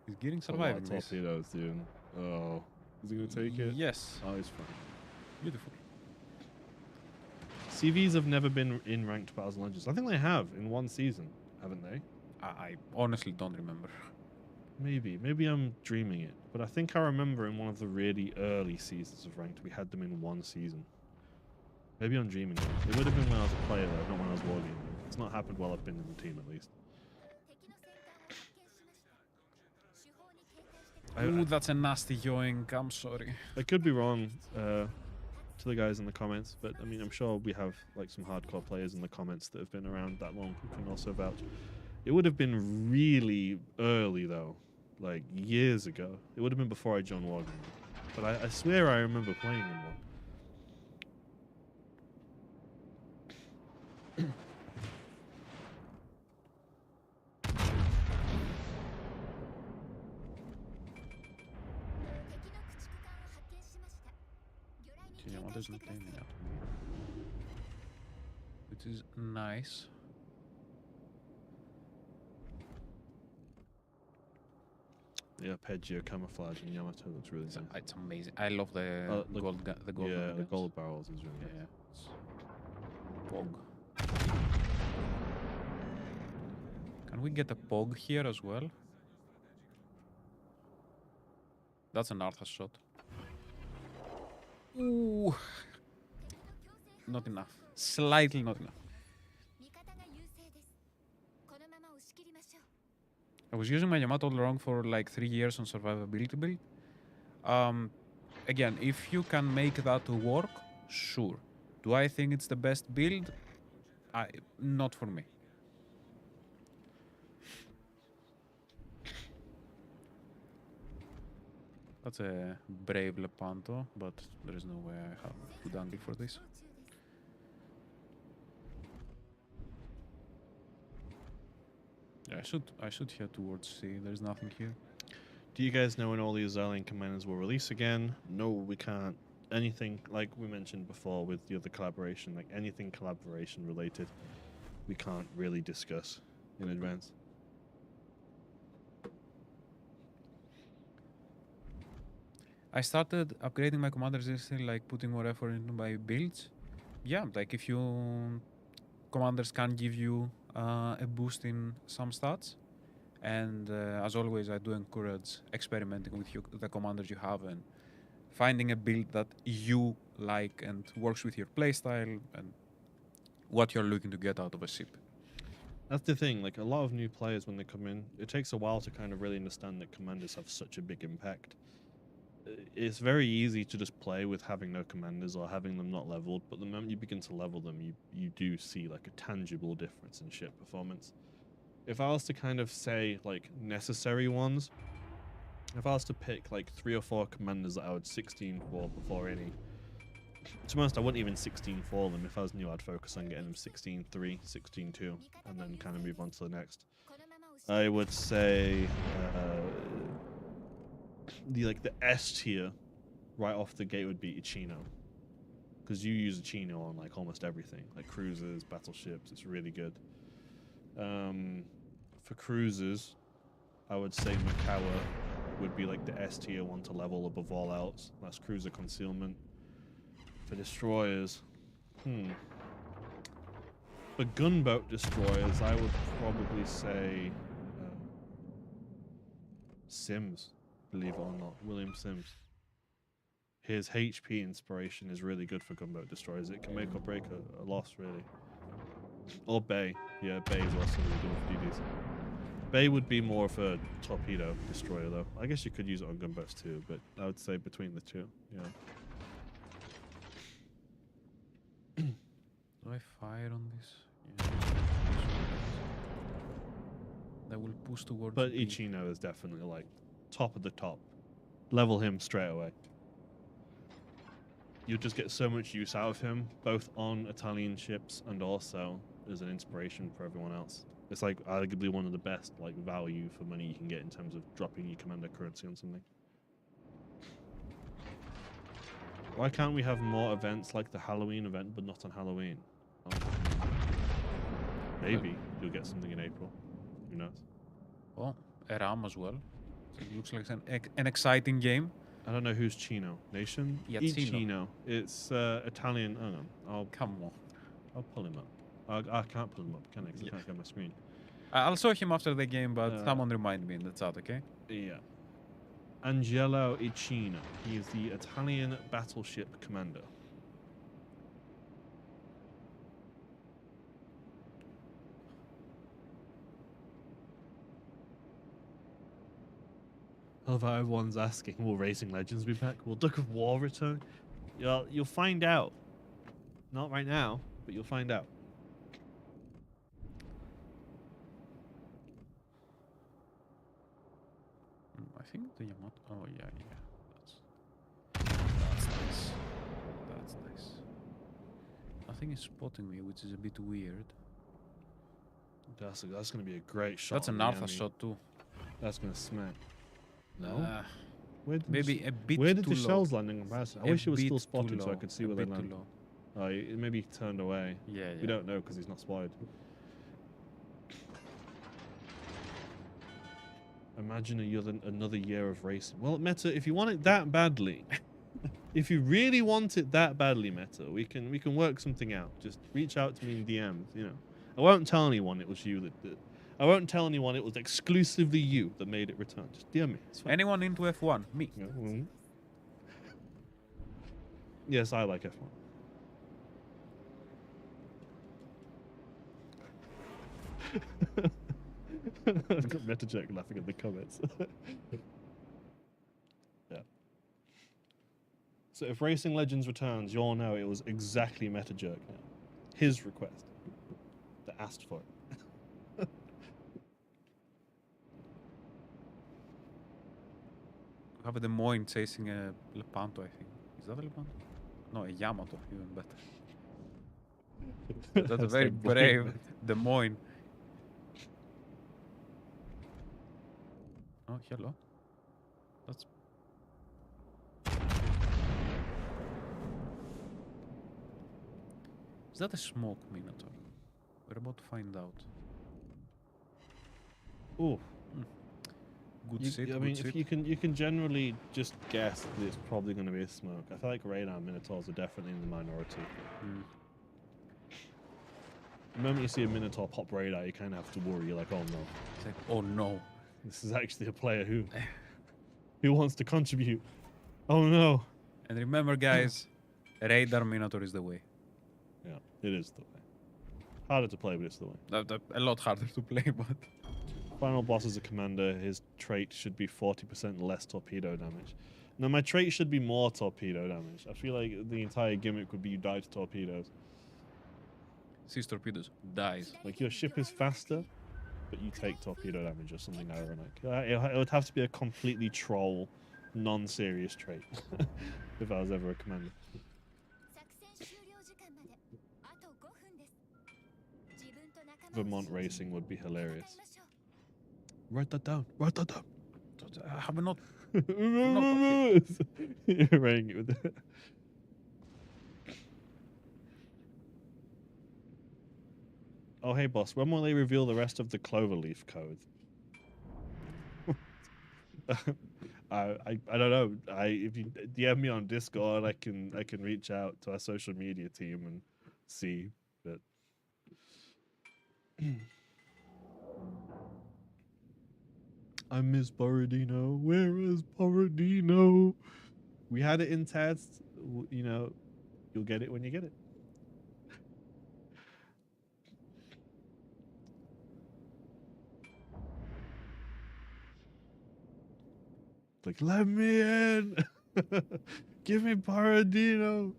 Is Gearing It's a lot surviving of this? torpedoes, dude. Oh, is he gonna take it? Yes. Oh, he's fine. Beautiful. CVs have never been in ranked battles and legends. I think they have in one season, haven't they? I honestly don't remember. Maybe I'm dreaming it, but I think I remember in one of the really early seasons of ranked we had them in one season. Maybe I'm dreaming it. It would have been when I was a player though, not when I was wargaming. It's not happened while I've been in the team at least. Ooh, that's a nasty yoink. I'm sorry. I could be wrong to the guys in the comments, but I mean, I'm sure we have like some hardcore players in the comments that have been around that long who can also vouch. It would have been really early though, like years ago. It would have been before I joined Wargaming, but I swear I remember playing in one. Yamato's not aiming at me. Which is nice. Yeah, Arpeggio camouflage and Yamato looks really nice. It's amazing. I love the gold. The gold. Yeah, the guns. gold barrels is really Yeah. nice. It's Pog. Can we get a Pog here as well? That's an Arthur shot. Ooh. Not enough. Slightly not enough. I was using my Yamato all wrong for like 3 years on survivability build. Again, if you can make that work, sure. Do I think it's the best build? Not for me. That's a brave Lepanto, but there is no way I have good angle for this. Yeah, I should head towards C. There's nothing here. Do you guys know when all the Azalian commanders will release again? No, we can't. Anything, like we mentioned before with the other collaboration, like anything collaboration related, we can't really discuss in advance. I started upgrading my commanders recently, like putting more effort into my builds. Yeah, like if you commanders can give you a boost in some stats, and as always, I do encourage experimenting with the commanders you have and finding a build that you like and works with your playstyle and what you're looking to get out of a ship. That's the thing, like a lot of new players when they come in, it takes a while to kind of really understand that commanders have such a big impact. It's very easy to just play with having no commanders or having them not leveled, but the moment you begin to level them, you do see like a tangible difference in ship performance. If I was to kind of say like necessary ones, if I was to pick like 3 or 4 commanders that I would 16 for before any, to be honest, I wouldn't even 16 for them. If I was new, I'd focus on getting them 16-3, 16-2, and then kind of move on to the next. I would say the S tier right off the gate would be Ichino, because you use Ichino on like almost everything, like cruisers, battleships. It's really good. For cruisers, I would say Makawa would be like the S tier one to level above all else. That's cruiser concealment. For destroyers, for gunboat destroyers, I would probably say Sims, believe it or not, William Sims. His HP inspiration is really good for gunboat destroyers. It can make or break a loss, really. Or Bay. Yeah, Bay is also really good for DDs. Bay would be more of a torpedo destroyer, though. I guess you could use it on gunboats too, but I would say between the two. Yeah. Do I fire on this? Yeah. That will push towards But B. Ichino is definitely like top of the top. Level him straight away. You just get so much use out of him, both on Italian ships and also as an inspiration for everyone else. It's like arguably one of the best like value for money you can get in terms of dropping your commander currency on something. Why can't we have more events like the Halloween event, but not on Halloween? Oh. Maybe you'll get something in April. Who knows? Well, Eram as well. So it looks like an exciting game. I don't know who's Chino. Nation? Iacino. Chino. It's Italian. Hang on. Come on. I'll pull him up. I can't pull him up, can I? 'Cause I can't get my screen. I'll show him after the game, but someone remind me in the chat, okay? Yeah. Angelo Ichino. He is the Italian battleship commander. Although everyone's asking, will Racing Legends be back? Will Duck of War return? You'll find out. Not right now, but you'll find out. I think the Yamato. Oh yeah. That's nice. That's nice. Nothing is spotting me, which is a bit weird. That's going to be a great shot. That's on an the alpha enemy. shot too. That's going to smack. No? Where did Maybe a bit Where did too the low. shells land in comparison? I A wish it was bit still too spotted so I low, could see a where they bit too land. low. Oh, maybe he turned away. Yeah. We don't know because he's not spotted. Imagine another year of racing. Well, Meta, if you want it that badly, if you really want it that badly, Meta, we can work something out. Just reach out to me in DMs. You know, I won't tell anyone it was you that. I won't tell anyone it was exclusively you that made it return. Just DM me. It's fine. Anyone into F1? Me. Yeah, yes, I like F1. I've got MetaJack laughing at the comments. Yeah. So if Racing Legends returns, you'll know it was exactly MetaJack now. His request. That asked for it. We have a Des Moines chasing a Lepanto, I think. Is that a Lepanto? No, a Yamato, even better. That's a very brave Des Moines. Oh, hello. That's... Is that a smoke Minotaur? We're about to find out. Ooh. Good sit, I good mean, sit. if you can generally just guess that it's probably going to be a smoke. I feel like radar Minotaurs are definitely in the minority. The moment you see a Minotaur pop radar, you kind of have to worry. You're like, oh no, It's like, oh no. this is actually a player who wants to contribute. Oh no. And remember, guys, radar Minotaur is the way. Yeah, it is the way. Harder to play, but it's the way. A lot harder to play, but... Final boss is a commander. His trait should be 40% less torpedo damage. Now, my trait should be more torpedo damage. I feel like the entire gimmick would be you die to torpedoes. Sees torpedoes, dies. Like, your ship is faster, but you take torpedo damage or something ironic. It would have to be a completely troll, non-serious trait if I was ever a commander. Vermont racing would be hilarious. Write that down. Write that down. Have we not... You're writing it with it. Oh, hey, boss. When will they reveal the rest of the Cloverleaf code? I don't know. If you DM me on Discord, I can reach out to our social media team and see. But I miss Borodino. Where is Borodino? We had it in test. You know, you'll get it when you get it. Like, let me in. Give me Borodino.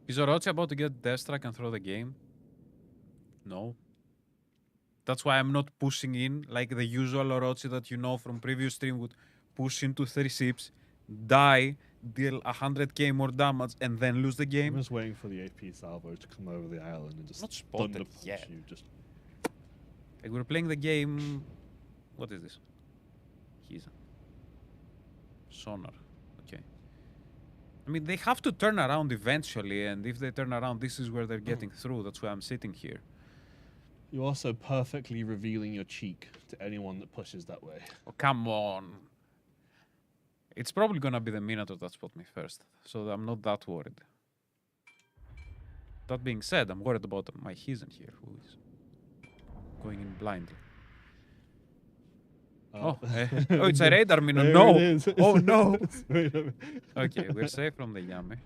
Is Orochi about to get Death Strike and throw the game? No. That's why I'm not pushing in like the usual Orochi that you know from previous stream would push into 3 ships, die, deal 100k more damage, and then lose the I'm game. just waiting for the AP salvo to come over the island and just Not spotted thunder punch yet. you. Just Like we're playing the game. What is this? He's sonar. Okay. I mean, they have to turn around eventually, and if they turn around, this is where they're getting through. That's why I'm sitting here. You're also perfectly revealing your cheek to anyone that pushes that way. Oh, come on. It's probably gonna be the Minotaur that spot me first, so I'm not that worried. That being said, I'm worried about my Heathen here, who is going in blindly. Oh, it's a radar Minotaur. There No! it is. Oh, no! Wait a minute. Okay, we're safe from the Yame.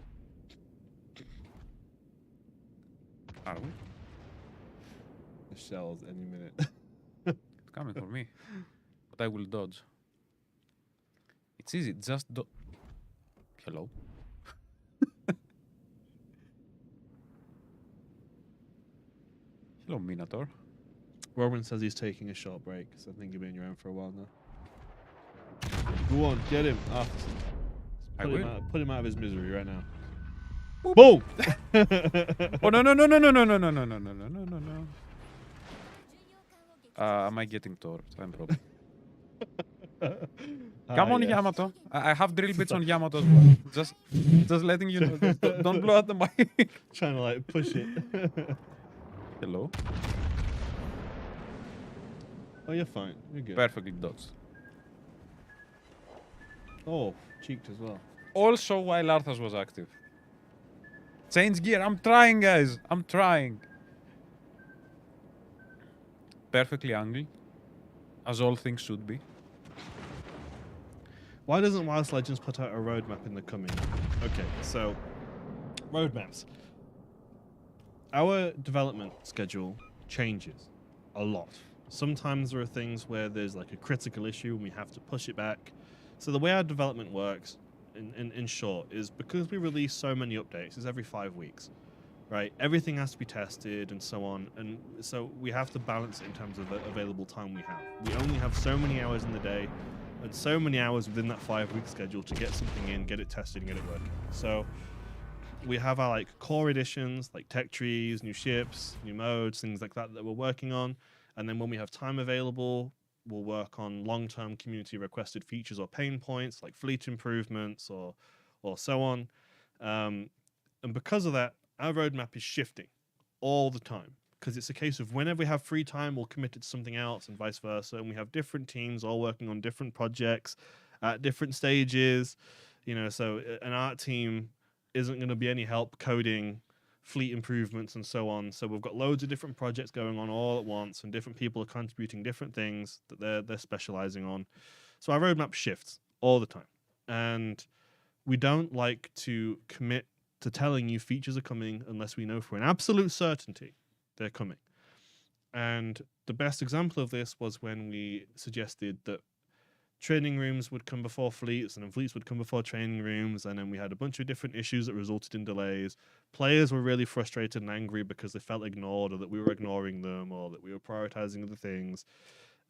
Are we? The shells any minute. It's coming for me. But I will dodge. It's easy, just Hello? Hello, Minotaur. Roman says he's taking a short break, so I think you'll be on your own for a while now. Go on, get him. I will. Put him out of his misery right now. Boop. Boom! Oh, no, no, no, no, no, no, no, no, no, no, no, no, no, no. Am I getting torped? I'm probably. Come on, yes. Yamato. I have drill bits on Yamato as well. Just letting you know. Don't blow out the mic. Trying to like push it. Hello? Oh, you're fine. You're good. Perfectly dodged. Oh, cheeked as well. Also, while Arthas was active. Change gear. I'm trying, guys. I'm trying. Perfectly angled. As all things should be. Why doesn't Wilds Legends put out a roadmap in the coming? Okay, so roadmaps. Our development schedule changes a lot. Sometimes there are things where there's like a critical issue and we have to push it back. So the way our development works, in short, is because we release so many updates, it's every 5 weeks, right? Everything has to be tested and so on. And so we have to balance it in terms of the available time we have. We only have so many hours in the day and so many hours within that 5-week schedule to get something in, get it tested, and get it working. So we have our like core editions, like tech trees, new ships, new modes, things like that we're working on. And then when we have time available, we'll work on long-term community requested features or pain points like fleet improvements or so on. And because of that, our roadmap is shifting all the time. Because it's a case of whenever we have free time, we'll commit it to something else and vice versa. And we have different teams all working on different projects at different stages. You know, so an art team isn't going to be any help coding fleet improvements and so on. So we've got loads of different projects going on all at once, and different people are contributing different things that they're specializing on. So our roadmap shifts all the time. And we don't like to commit to telling you features are coming unless we know for an absolute certainty they're coming. And the best example of this was when we suggested that training rooms would come before fleets, and then fleets would come before training rooms, and then we had a bunch of different issues that resulted in delays. Players were really frustrated and angry because they felt ignored, or that we were ignoring them, or that we were prioritizing other things.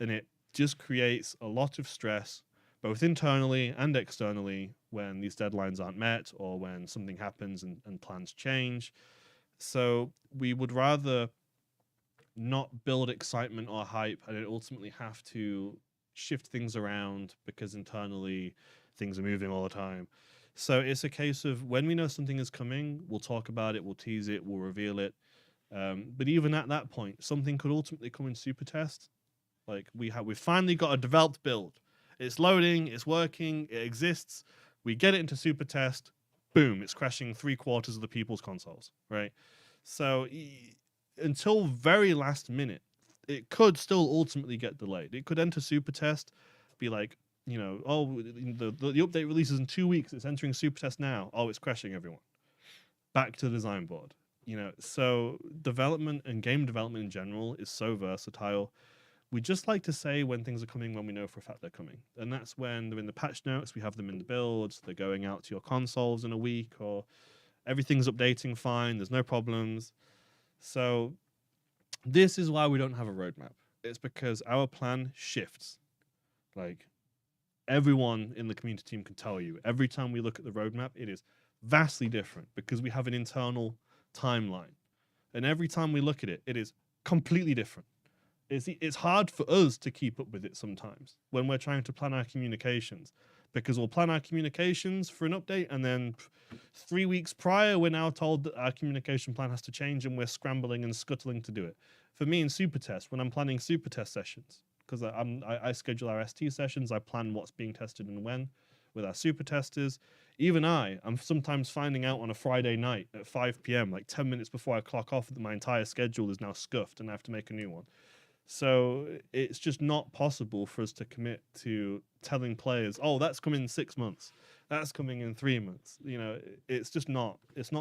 And it just creates a lot of stress, both internally and externally, when these deadlines aren't met or when something happens and plans change. So we would rather not build excitement or hype and ultimately have to shift things around because internally things are moving all the time. So it's a case of when we know something is coming, we'll talk about it, we'll tease it, we'll reveal it. But even at that point, something could ultimately come in super test. Like we've finally got a developed build. It's loading, it's working, it exists. We get it into super test, boom, it's crashing 3/4 of the people's consoles, right? So until very last minute, it could still ultimately get delayed. It could enter super test, be like, you know, oh, the update releases in 2 weeks. It's entering super test now. Oh, it's crashing everyone. Back to the design board. You know, so development and game development in general is so versatile. We just like to say when things are coming when we know for a fact they're coming. And that's when they're in the patch notes, we have them in the builds, they're going out to your consoles in a week, or everything's updating fine, there's no problems. So this is why we don't have a roadmap. It's because our plan shifts. Like everyone in the community team can tell you, every time we look at the roadmap, it is vastly different because we have an internal timeline. And every time we look at it, it is completely different. It's hard for us to keep up with it sometimes when we're trying to plan our communications because we'll plan our communications for an update, and then 3 weeks prior, we're now told that our communication plan has to change, and we're scrambling and scuttling to do it. For me in super test, when I'm planning super test sessions, because I schedule our ST sessions, I plan what's being tested and when with our super testers. Even I'm sometimes finding out on a Friday night at 5 p.m., like 10 minutes before I clock off, that my entire schedule is now scuffed and I have to make a new one. So it's just not possible for us to commit to telling players, oh, that's coming in 6 months, that's coming in 3 months. You know, it's not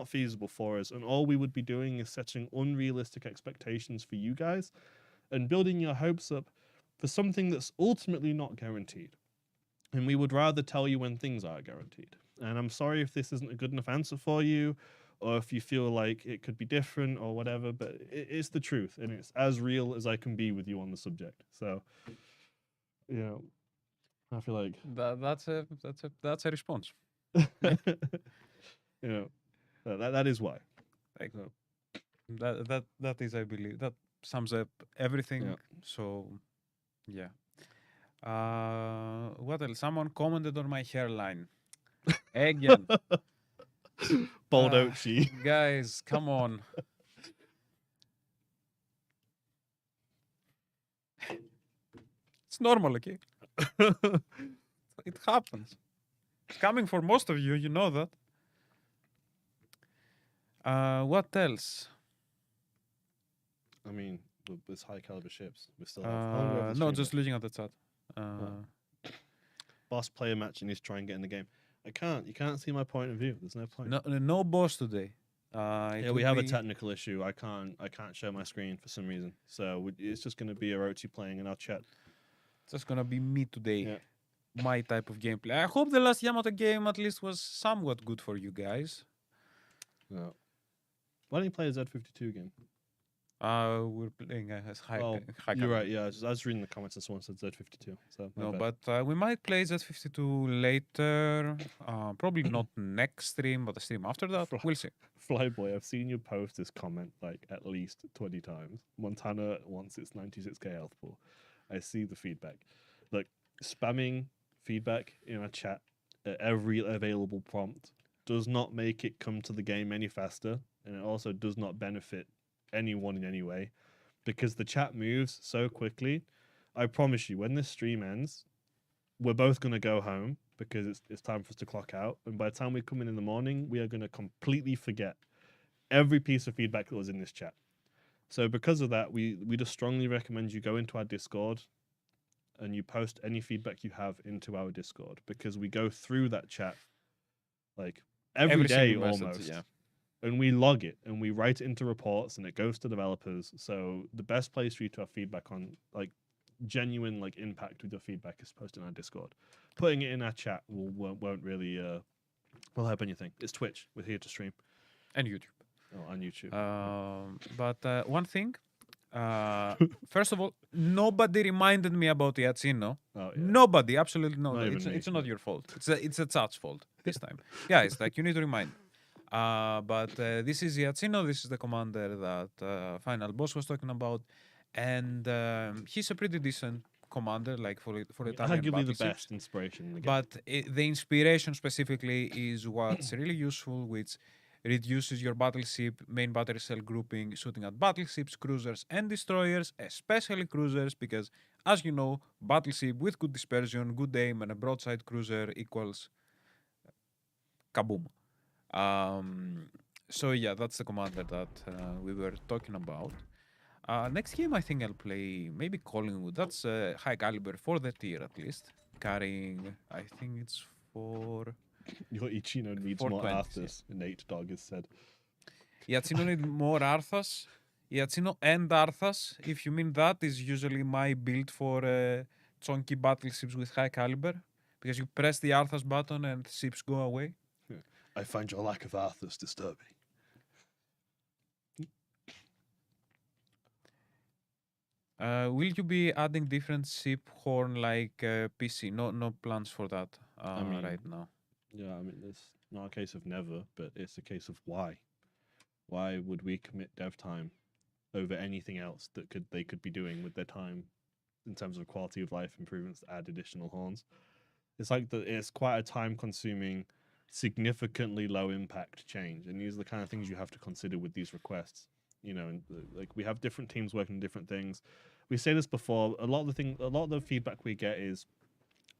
feasible for us. And all we would be doing is setting unrealistic expectations for you guys and building your hopes up for something that's ultimately not guaranteed. And we would rather tell you when things are guaranteed. And I'm sorry if this isn't a good enough answer for you, or if you feel like it could be different or whatever, but it's the truth, and it's as real as I can be with you on the subject. So, you know, I feel like That's a response. you know, that is why. Like, So, that is, I believe, that sums up everything. Yeah. So, yeah. What else? Someone commented on my hairline. Again. Bold Ah, Ochi. Guys, come on. It's normal, okay? It happens. It's coming for most of you, you know that. What else? I mean, with high caliber ships, we still have. How long do we have the No, stream just left? looking at the chat. Boss player match and he's trying to get in the game. I can't. You can't see my point of view. There's no point. No boss today. Yeah, we have a technical issue. I can't show my screen for some reason. So it's just going to be Orochi playing in our chat. It's just gonna be me today. Yeah. My type of gameplay. I hope the last Yamato game at least was somewhat good for you guys. No. Why don't you play a Z52 game? We're playing as high. Oh, high you're caliber. right. Yeah, I was reading the comments and someone said Z52. So my No, bad. but we might play Z52 later. Probably not next stream, but the stream after that. We'll see. Flyboy, I've seen you post this comment like at least 20 times. Montana wants its 96k health pool. I see the feedback. Look, spamming feedback in a chat at every available prompt does not make it come to the game any faster, and it also does not benefit anyone in any way because the chat moves so quickly. I promise you, when this stream ends, we're both going to go home because it's time for us to clock out. And by the time we come in the morning, we are going to completely forget every piece of feedback that was in this chat. So because of that, we just strongly recommend you go into our Discord and you post any feedback you have into our Discord because we go through that chat like every day single message, almost. yeah. And we log it and we write it into reports and it goes to developers. So the best place for you to have feedback on like genuine like impact with your feedback is posted in our Discord. Putting it in our chat won't really will help anything. It's Twitch. We're here to stream. And YouTube. Oh, on YouTube. But one thing. First of all, nobody reminded me about Yacino. Oh, yeah. Nobody, absolutely Not nobody. even me, It's not yeah. your fault. It's a chat's fault this time, guys. Like you need to remind. But this is Yacino. This is the commander that Final Boss was talking about, and he's a pretty decent commander, like for Italian Arguably the battleships. best inspiration in the game. But the inspiration specifically is what's really useful, which reduces your battleship main battery cell grouping, shooting at battleships, cruisers, and destroyers, especially cruisers, because as you know, battleship with good dispersion, good aim, and a broadside cruiser equals kaboom. So yeah, that's the commander that we were talking about. Next game, I think I'll play maybe Collingwood. That's high caliber for the tier at least. Carrying, I think it's for. Your Ichino needs more 420s, Arthurs, Nate Dog has said. Yacino need more Arthas. Yacino and Arthas, if you mean that, is usually my build for chunky battleships with high caliber. Because you press the Arthas button and ships go away. I find your lack of Arthurs disturbing. Will you be adding different ship horn like PC? No plans for that mean, right now. Yeah, I mean, it's not a case of never, but it's a case of why. Why would we commit dev time over anything else that they could be doing with their time in terms of quality of life improvements to add additional horns? it's quite a time-consuming, significantly low-impact change, and these are the kind of things you have to consider with these requests. You know, and like we have different teams working on different things. We say this before. A lot of the feedback we get is,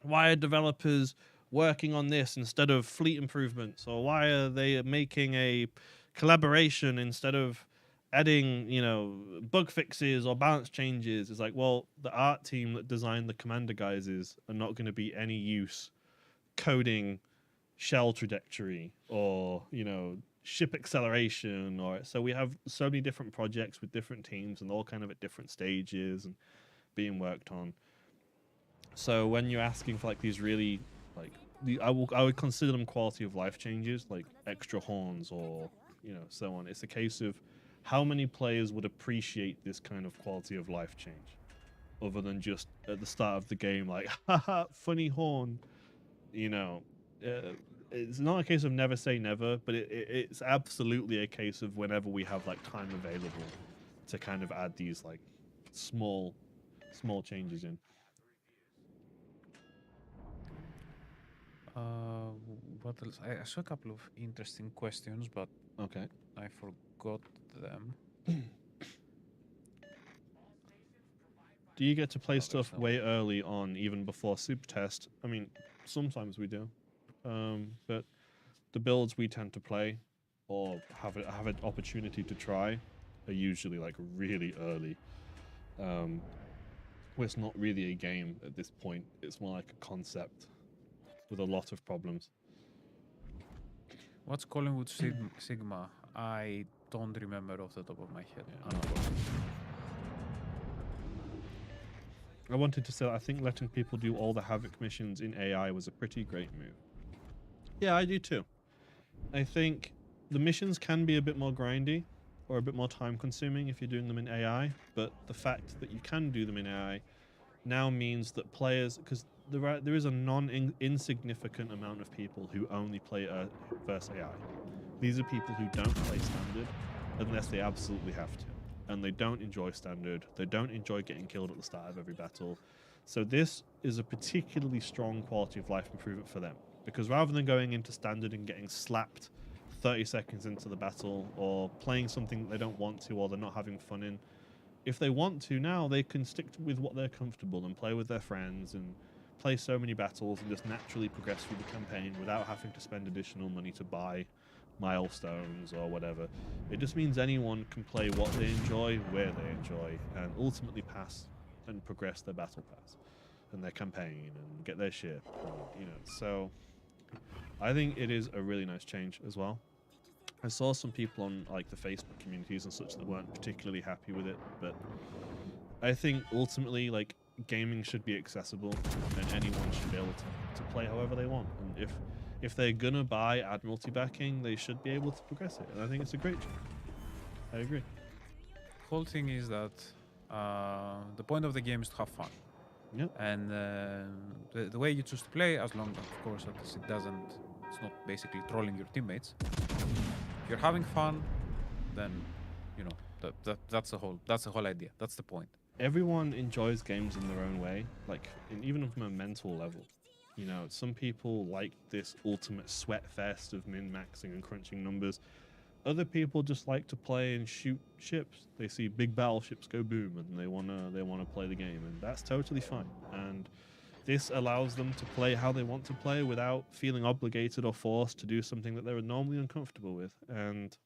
why are developers working on this instead of fleet improvements, or why are they making a collaboration instead of adding, you know, bug fixes or balance changes? It's like, well, the art team that designed the commander guises are not going to be any use coding shell trajectory or, you know, ship acceleration. Or so we have so many different projects with different teams and all kind of at different stages and being worked on. So when you're asking for like these really like I would consider them quality of life changes, like extra horns or, you know, so on. It's a case of how many players would appreciate this kind of quality of life change, other than just at the start of the game, like, haha, funny horn. You know, it's not a case of never say never, but it's absolutely a case of whenever we have like time available to kind of add these like small changes in. What else? I saw a couple of interesting questions, but Okay. I forgot them. Do you get to play there's stuff some. way early on, even before super test? I mean, sometimes we do, but the builds we tend to play or have an opportunity to try are usually like really early. Where it's not really a game at this point; it's more like a concept with a lot of problems. What's Collingwood Sigma? I don't remember off the top of my head. Yeah, unfortunately. I wanted to say I think letting people do all the Havoc missions in AI was a pretty great move. Yeah, I do too. I think the missions can be a bit more grindy or a bit more time consuming if you're doing them in AI, but the fact that you can do them in AI now means that players, because there is a insignificant amount of people who only play versus AI. These are people who don't play standard unless they absolutely have to, and they don't enjoy standard. They don't enjoy getting killed at the start of every battle. So this is a particularly strong quality of life improvement for them, because rather than going into standard and getting slapped 30 seconds into the battle or playing something they don't want to or they're not having fun in, if they want to now, they can stick with what they're comfortable and play with their friends and play so many battles and just naturally progress through the campaign without having to spend additional money to buy milestones or whatever. It just means anyone can play what they enjoy, where they enjoy, and ultimately pass and progress their battle pass and their campaign and get their ship. And, you know, so I think it is a really nice change as well. I saw some people on like the Facebook communities and such that weren't particularly happy with it, but I think ultimately like gaming should be accessible and anyone should be able to play however they want. And if they're gonna buy Admiralty backing, they should be able to progress it. And I think it's a great change. I agree. Whole thing is that the point of the game is to have fun. Yep. And the way you choose to play, as long as, of course, that it's not basically trolling your teammates. If you're having fun, then, you know, that's the whole idea. That's the point. Everyone enjoys games in their own way, like even from a mental level. You know, some people like this ultimate sweat fest of min-maxing and crunching numbers. Other people just like to play and shoot ships. They see big battleships go boom and they wanna play the game, and that's totally fine. And this allows them to play how they want to play without feeling obligated or forced to do something that they're normally uncomfortable with. And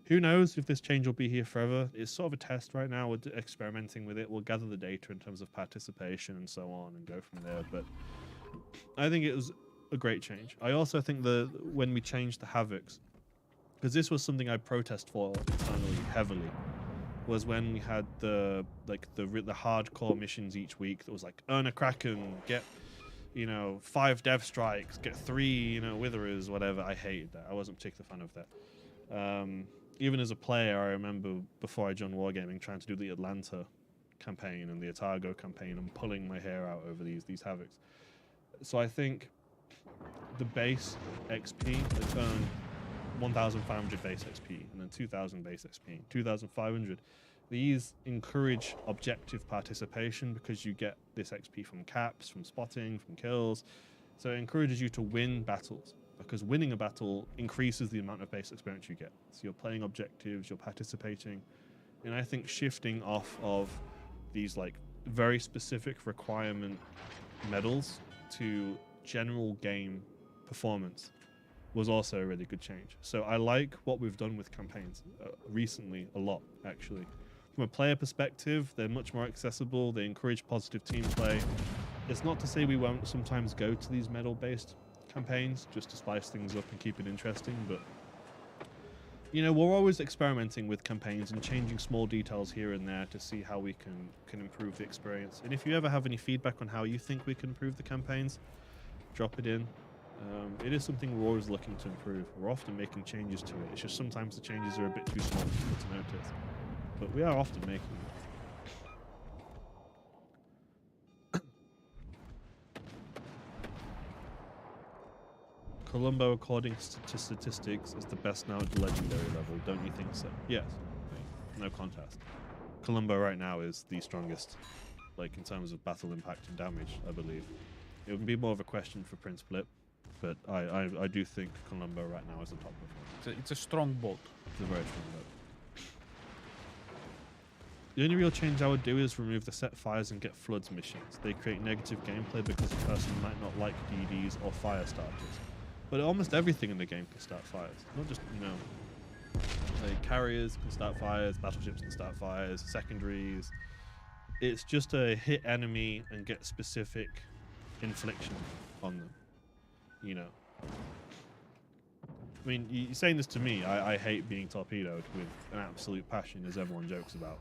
who knows if this change will be here forever. It's sort of a test right now. We're experimenting with it. We'll gather the data in terms of participation and so on and go from there. But I think it was a great change. I also think when we changed the Havocs, because this was something I protest for internally heavily, was when we had the hardcore missions each week that was like earn a Kraken, get 5 dev strikes, get 3 witherers, whatever. I hated that. I wasn't a particular fan of that. Even as a player, I remember before I joined Wargaming trying to do the Atlanta campaign and the Otago campaign and pulling my hair out over these Havocs. So I think the base XP, let's earn 1,500 base XP and then 2,000 base XP, 2,500. These encourage objective participation because you get this XP from caps, from spotting, from kills, So it encourages you to win battles, because winning a battle increases the amount of base experience you get. So you're playing objectives, you're participating, and I think shifting off of these like very specific requirement medals to general game performance was also a really good change. So I like what we've done with campaigns recently a lot, actually. From a player perspective, they're much more accessible. They encourage positive team play. It's not to say we won't sometimes go to these medal-based campaigns just to spice things up and keep it interesting, but you know, we're always experimenting with campaigns and changing small details here and there to see how we can improve the experience. And if you ever have any feedback on how you think we can improve the campaigns, drop it in. It is something we're always looking to improve. We're often making changes to it. It's just sometimes the changes are a bit too small for people to notice. But we are often making them. Columbo, according to statistics, is the best now at the legendary level. Don't you think so? Yes. No contest. Columbo right now is the strongest, like in terms of battle impact and damage, I believe. It would be more of a question for Prince Blip, but I do think Columbo right now is the top performer. It's a strong bot. It's a very strong vote. The only real change I would do is remove the set fires and get floods missions. They create negative gameplay because a person might not like DDs or fire starters. But almost everything in the game can start fires. Not just, you know, say carriers can start fires, battleships can start fires, secondaries. It's just a hit enemy and get specific infliction on them, you know. I mean, you're saying this to me, I hate being torpedoed with an absolute passion, as everyone jokes about.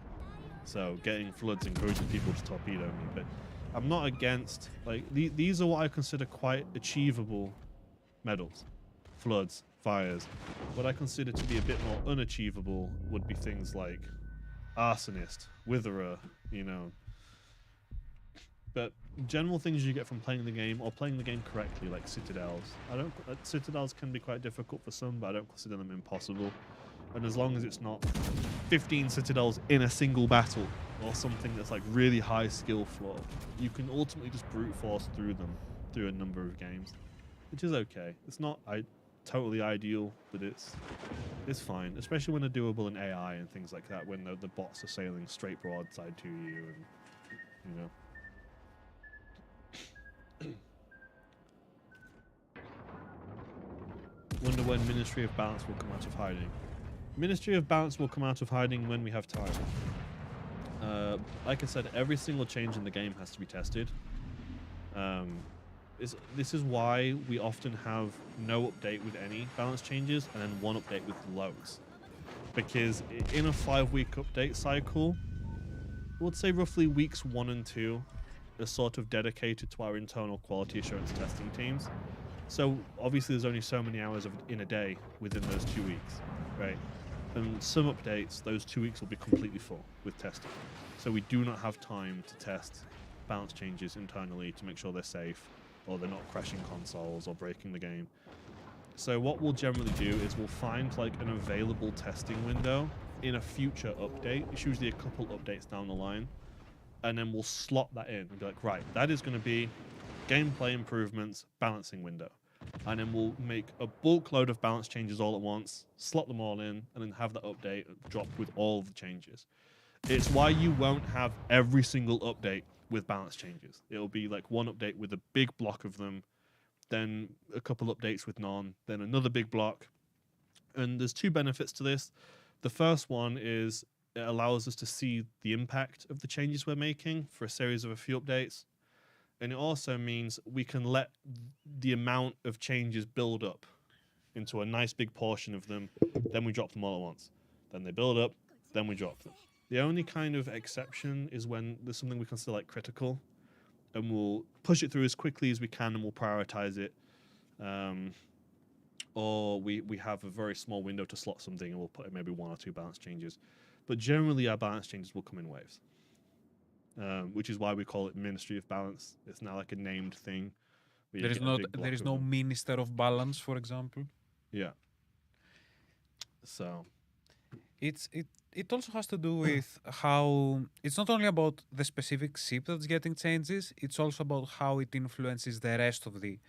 So getting floods encourages people to torpedo me, but I'm not against, like, these are what I consider quite achievable medals. Floods, fires. What I consider to be a bit more unachievable would be things like Arsonist, Witherer, you know. But general things you get from playing the game, or playing the game correctly, like Citadels. Citadels can be quite difficult for some, but I don't consider them impossible. And as long as it's not 15 Citadels in a single battle, or something that's like really high skill floor, you can ultimately just brute force through them through a number of games, which is okay. It's not totally ideal, but it's fine, especially when they're doable in AI and things like that, when the bots are sailing straight broadside to you, and you know. Wonder when Ministry of Balance will come out of hiding. Ministry of Balance will come out of hiding when we have time. Like I said, every single change in the game has to be tested. This is why we often have no update with any balance changes and then one update with loads. Because in a 5-week update cycle, I would say roughly weeks 1 and 2 are sort of dedicated to our internal quality assurance testing teams. So obviously there's only so many hours in a day within those 2 weeks, right? And some updates, those 2 weeks will be completely full with testing. So we do not have time to test balance changes internally to make sure they're safe, or they're not crashing consoles or breaking the game. So what we'll generally do is we'll find like an available testing window in a future update. It's usually a couple updates down the line. And then we'll slot that in and be like, right, that is going to be gameplay improvements, balancing window. And then we'll make a bulk load of balance changes all at once, slot them all in, and then have that update drop with all of the changes. It's why you won't have every single update with balance changes. It'll be like one update with a big block of them, then a couple updates with none, then another big block. And there's 2 benefits to this. The first one is it allows us to see the impact of the changes we're making for a series of a few updates. And it also means we can let the amount of changes build up into a nice big portion of them, then we drop them all at once. Then they build up, then we drop them. The only kind of exception is when there's something we consider like critical, and we'll push it through as quickly as we can and we'll prioritize it. Or we have a very small window to slot something and we'll put in maybe 1 or 2 balance changes. But generally our balance changes will come in waves. Which is why we call it Ministry of Balance. It's now like a named thing. There is no Minister of Balance, for example. Yeah. So it also has to do with how it's not only about the specific ship that's getting changes, it's also about how it influences the rest of the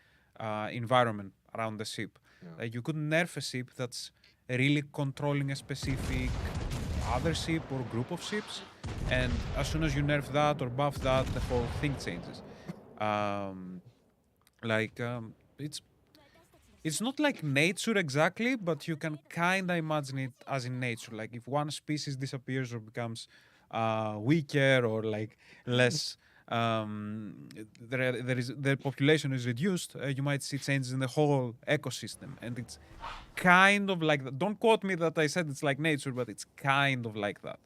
environment around the ship. Yeah. Like you could nerf a ship that's really controlling a specific other ship or group of ships, and as soon as you nerf that or buff that, the whole thing changes. Um, it's not like nature exactly, but you can kind of imagine it as in nature. Like if one species disappears or becomes weaker or like less, their population is reduced, you might see changes in the whole ecosystem, and it's kind of like that. Don't quote me that I said it's like nature, but it's kind of like that.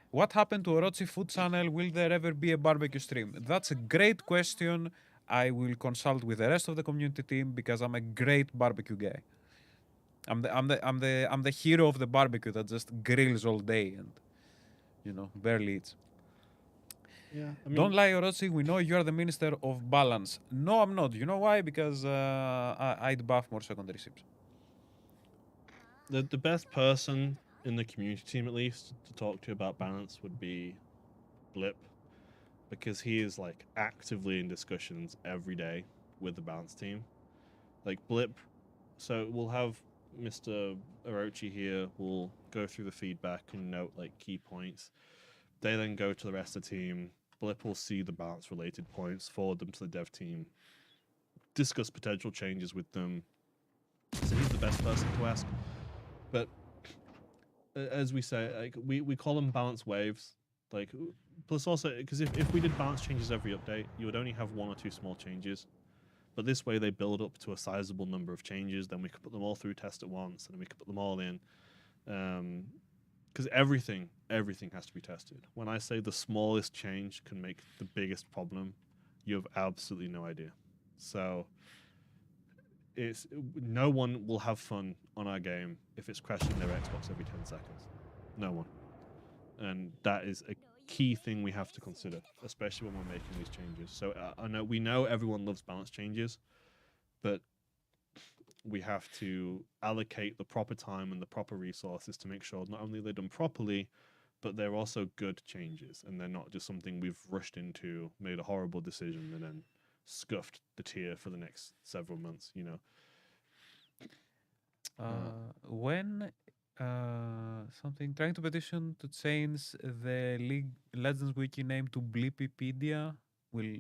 What happened to Orochi Food Channel? Will there ever be a barbecue stream? That's a great question. I will consult with the rest of the community team because I'm a great barbecue guy. I'm the hero of the barbecue that just grills all day and barely eats. Yeah, I mean, Don't lie, Orochi. We know you are the minister of balance. No, I'm not. You know why? Because I'd buff more secondary ships. the best person in the community team, at least, to talk to about balance would be Blip, because he is like actively in discussions every day with the balance team. Like Blip, so we'll have Mr. Orochi here. We'll go through the feedback and note like key points. They then go to the rest of the team. Blip will see the balance related points, forward them to the dev team, discuss potential changes with them. So he's the best person to ask. But as we say, like we call them balance waves. Like plus also because if we did balance changes every update, you would only have one or two small changes. But this way they build up to a sizable number of changes. Then we could put them all through test at once, and then we could put them all in. Because everything has to be tested. When I say the smallest change can make the biggest problem, you have absolutely no idea. So it's no one will have fun on our game if it's crashing their Xbox every 10 seconds. No one. And that is a key thing we have to consider, especially when we're making these changes. So I know we know everyone loves balance changes, but we have to allocate the proper time and the proper resources to make sure not only they're done properly, but they're also good changes and they're not just something we've rushed into, made a horrible decision, and then scuffed the tier for the next several months, you know. When something trying to petition to change the League Legends wiki name to Blippipedia, we'll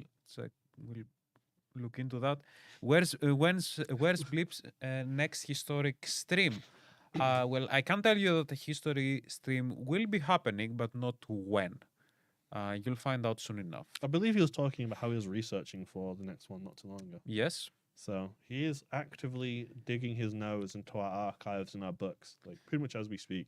look into that. Where's Blip's next historic stream? Well, I can tell you that the history stream will be happening, but not when. You'll find out soon enough. I believe he was talking about how he was researching for the next one not too long ago. Yes. So he is actively digging his nose into our archives and our books, like pretty much as we speak.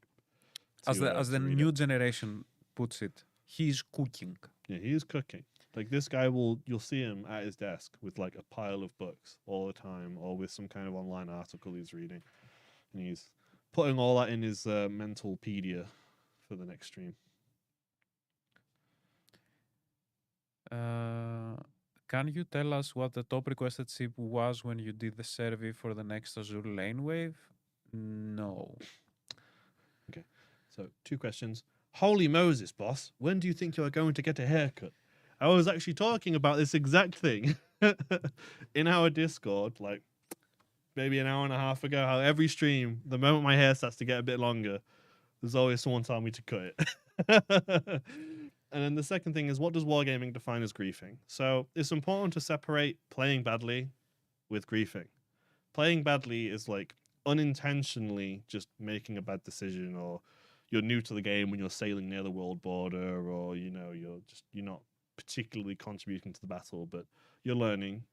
As the read new it. generation puts it, he's cooking. Yeah, he is cooking. Like this guy you'll see him at his desk with like a pile of books all the time, or with some kind of online article he's reading, and he's putting all that in his mentalpedia for the next stream. Can you tell us what the top requested ship was when you did the survey for the next Azure lane wave? No. So 2 questions. Holy Moses, boss! When do you think you are going to get a haircut? I was actually talking about this exact thing in our Discord, like maybe an hour and a half ago. How every stream, the moment my hair starts to get a bit longer, there's always someone telling me to cut it. And then the second thing is, what does wargaming define as griefing? So it's important to separate playing badly with griefing. Playing badly is like unintentionally just making a bad decision, or you're new to the game when you're sailing near the world border, or you're not particularly contributing to the battle, but you're learning.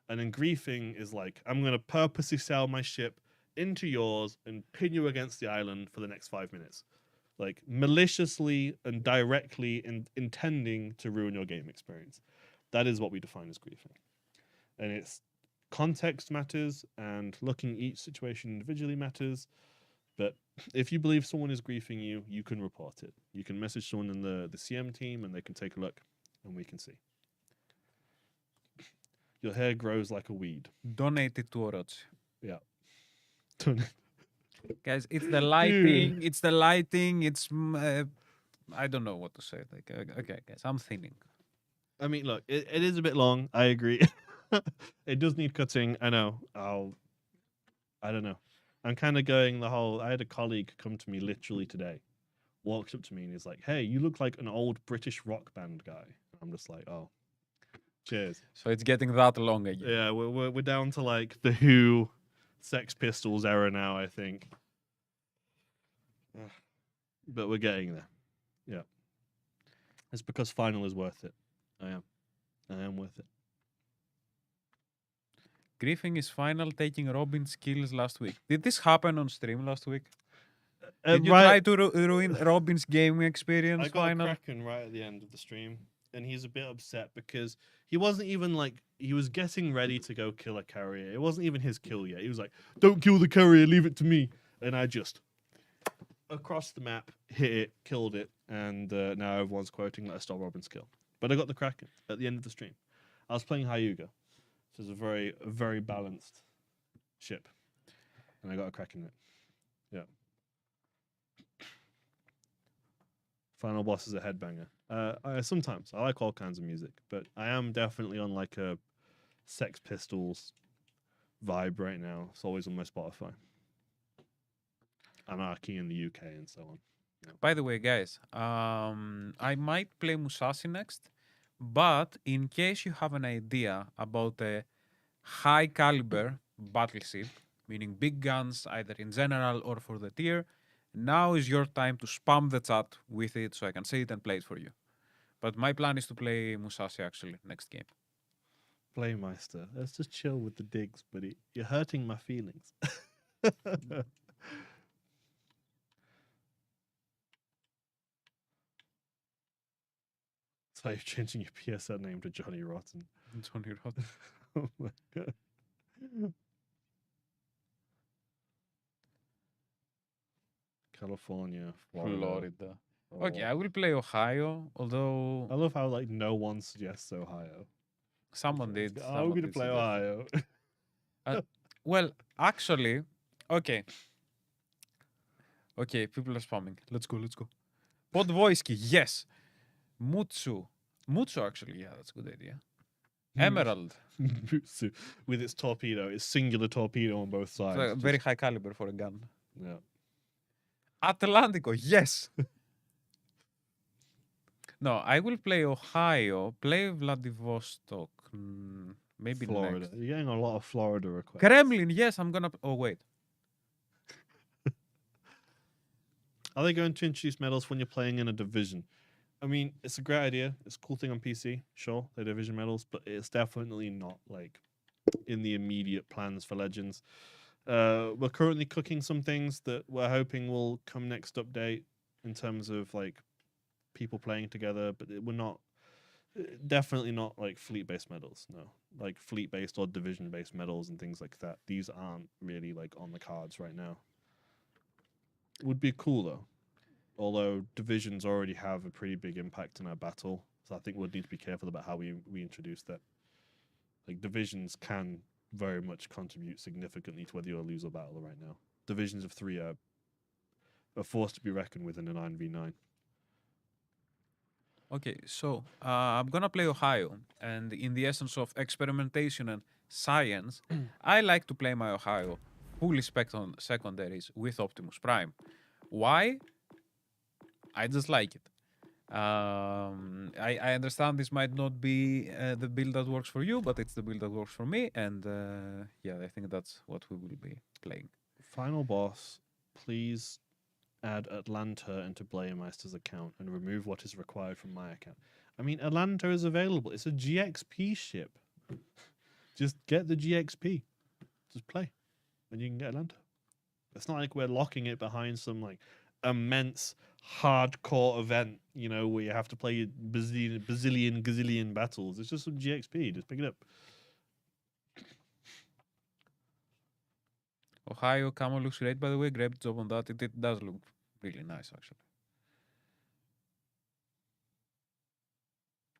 And then griefing is like, I'm going to purposely sail my ship into yours and pin you against the island for the next 5 minutes. Like maliciously and directly intending to ruin your game experience. That is what we define as griefing. And it's context matters, and looking at each situation individually matters. But if you believe someone is griefing you, you can report it. You can message someone in the CM team and they can take a look and we can see. Your hair grows like a weed. Donate it to Orochi. Yeah. Guys, it's the lighting. It's the lighting. I don't know what to say. Like, okay, guys, I'm thinning. I mean, look, it is a bit long. I agree. It does need cutting. I know. I don't know. I'm kind of going the whole. I had a colleague come to me literally today, walks up to me and he's like, "Hey, you look like an old British rock band guy." I'm just like, "Oh, cheers." So it's getting that long again. Yeah, we're down to like the Who, Sex Pistols era now, I think. Ugh. But we're getting there. Yeah. It's because final is worth it. I am worth it. Griffin is final taking Robin's kills last week. Did this happen on stream last week? Did you try to ruin Robin's gaming experience I got final? a Kraken right at the end of the stream, and he's a bit upset because he wasn't even like he was getting ready to go kill a carrier. It wasn't even his kill yet. He was like, "Don't kill the carrier, leave it to me." And I just across the map hit it, killed it, and now everyone's quoting "Let's stop Robin's kill." But I got the Kraken at the end of the stream. I was playing Hyuga, so it's a very balanced ship, and I got a Kraken in it. Yeah. Final boss is a headbanger. Sometimes I like all kinds of music, but I am definitely on like a Sex Pistols vibe right now. It's always on my Spotify. Anarchy in the UK and so on. By the way, guys, I might play Musashi next, but in case you have an idea about a high caliber battleship, meaning big guns either in general or for the tier, now is your time to spam the chat with it so I can see it and play it for you. But my plan is to play Musashi actually next game. Playmeister, let's just chill with the digs, buddy. You're hurting my feelings. So you're changing your PSN name to Johnny Rotten. Johnny Rotten. Oh my god. California, Florida. Oh. Okay, I will play Ohio, although I love how like no one suggests Ohio. someone did. Oh, we're gonna play Ohio. Well, actually, okay. Okay, people are spamming. Let's go. Podvoisky, yes. Mutsu, actually, yeah, that's a good idea. Emerald, Mutsu, with its torpedo, its singular torpedo on both sides. it's very high caliber for a gun. Yeah. Atlantico, yes. No, I will play Ohio, play Vladivostok, maybe Florida. next. You're getting a lot of Florida requests. Kremlin, yes, I'm gonna. Oh wait, Are they going to introduce medals when you're playing in a division? I mean, it's a great idea. It's a cool thing on PC. Sure, they're division medals, but it's definitely not like in the immediate plans for Legends. We're currently cooking some things that we're hoping will come next update in terms of like people playing together, but we're not definitely not like fleet-based medals. No, like fleet-based or division-based medals and things like that. These aren't really like on the cards right now. Would be cool though. Although divisions already have a pretty big impact in our battle, so I think we'll need to be careful about how we introduce that. Like divisions can very much contribute significantly to whether you lose a battle right now. Divisions of 3 are a force to be reckoned with in a 9v9. okay, so I'm gonna play Ohio, and in the essence of experimentation and science, I like to play my Ohio fully spec on secondaries with Optimus Prime. Why? I just like it. I understand this might not be the build that works for you, but it's the build that works for me, and yeah, I think that's what we will be playing. Final boss, please add Atlanta into Blayemeister's account and remove what is required from my account. I mean, Atlanta is available. It's a GXP ship. Just get the GXP. Just play, and you can get Atlanta. It's not like we're locking it behind some like immense hardcore event, you know, where you have to play gazillion battles. It's just some GXP. Just pick it up. Ohio camo looks great, by the way. Great job on that. It does look really nice, actually.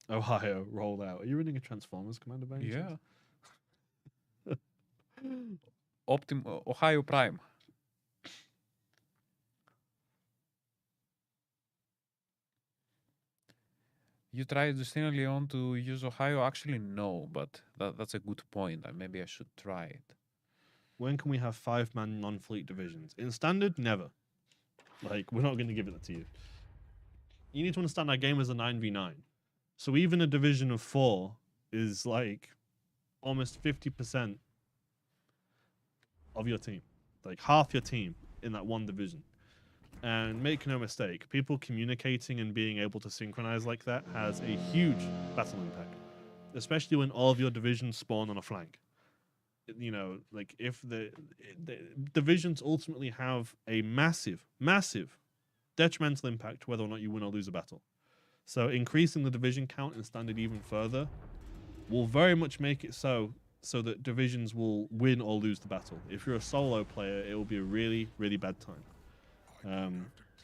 Ohio, roll out. Are you running a Transformers commander by any chance? Ohio Prime. You tried Justina Leon to use Ohio? Actually, no, but that's a good point. Maybe I should try it. When can we have 5-man non-fleet divisions? In standard, never. Like, we're not going to give it to you. You need to understand our game is a 9v9. So even a division of 4 is like almost 50% of your team. Like half your team in that one division. And make no mistake, people communicating and being able to synchronize like that has a huge battle impact. Especially when all of your divisions spawn on a flank. You know, like if the divisions ultimately have a massive detrimental impact whether or not you win or lose a battle. So increasing the division count in standard even further will very much make it so that divisions will win or lose the battle. If you're a solo player, it will be a really, really bad time.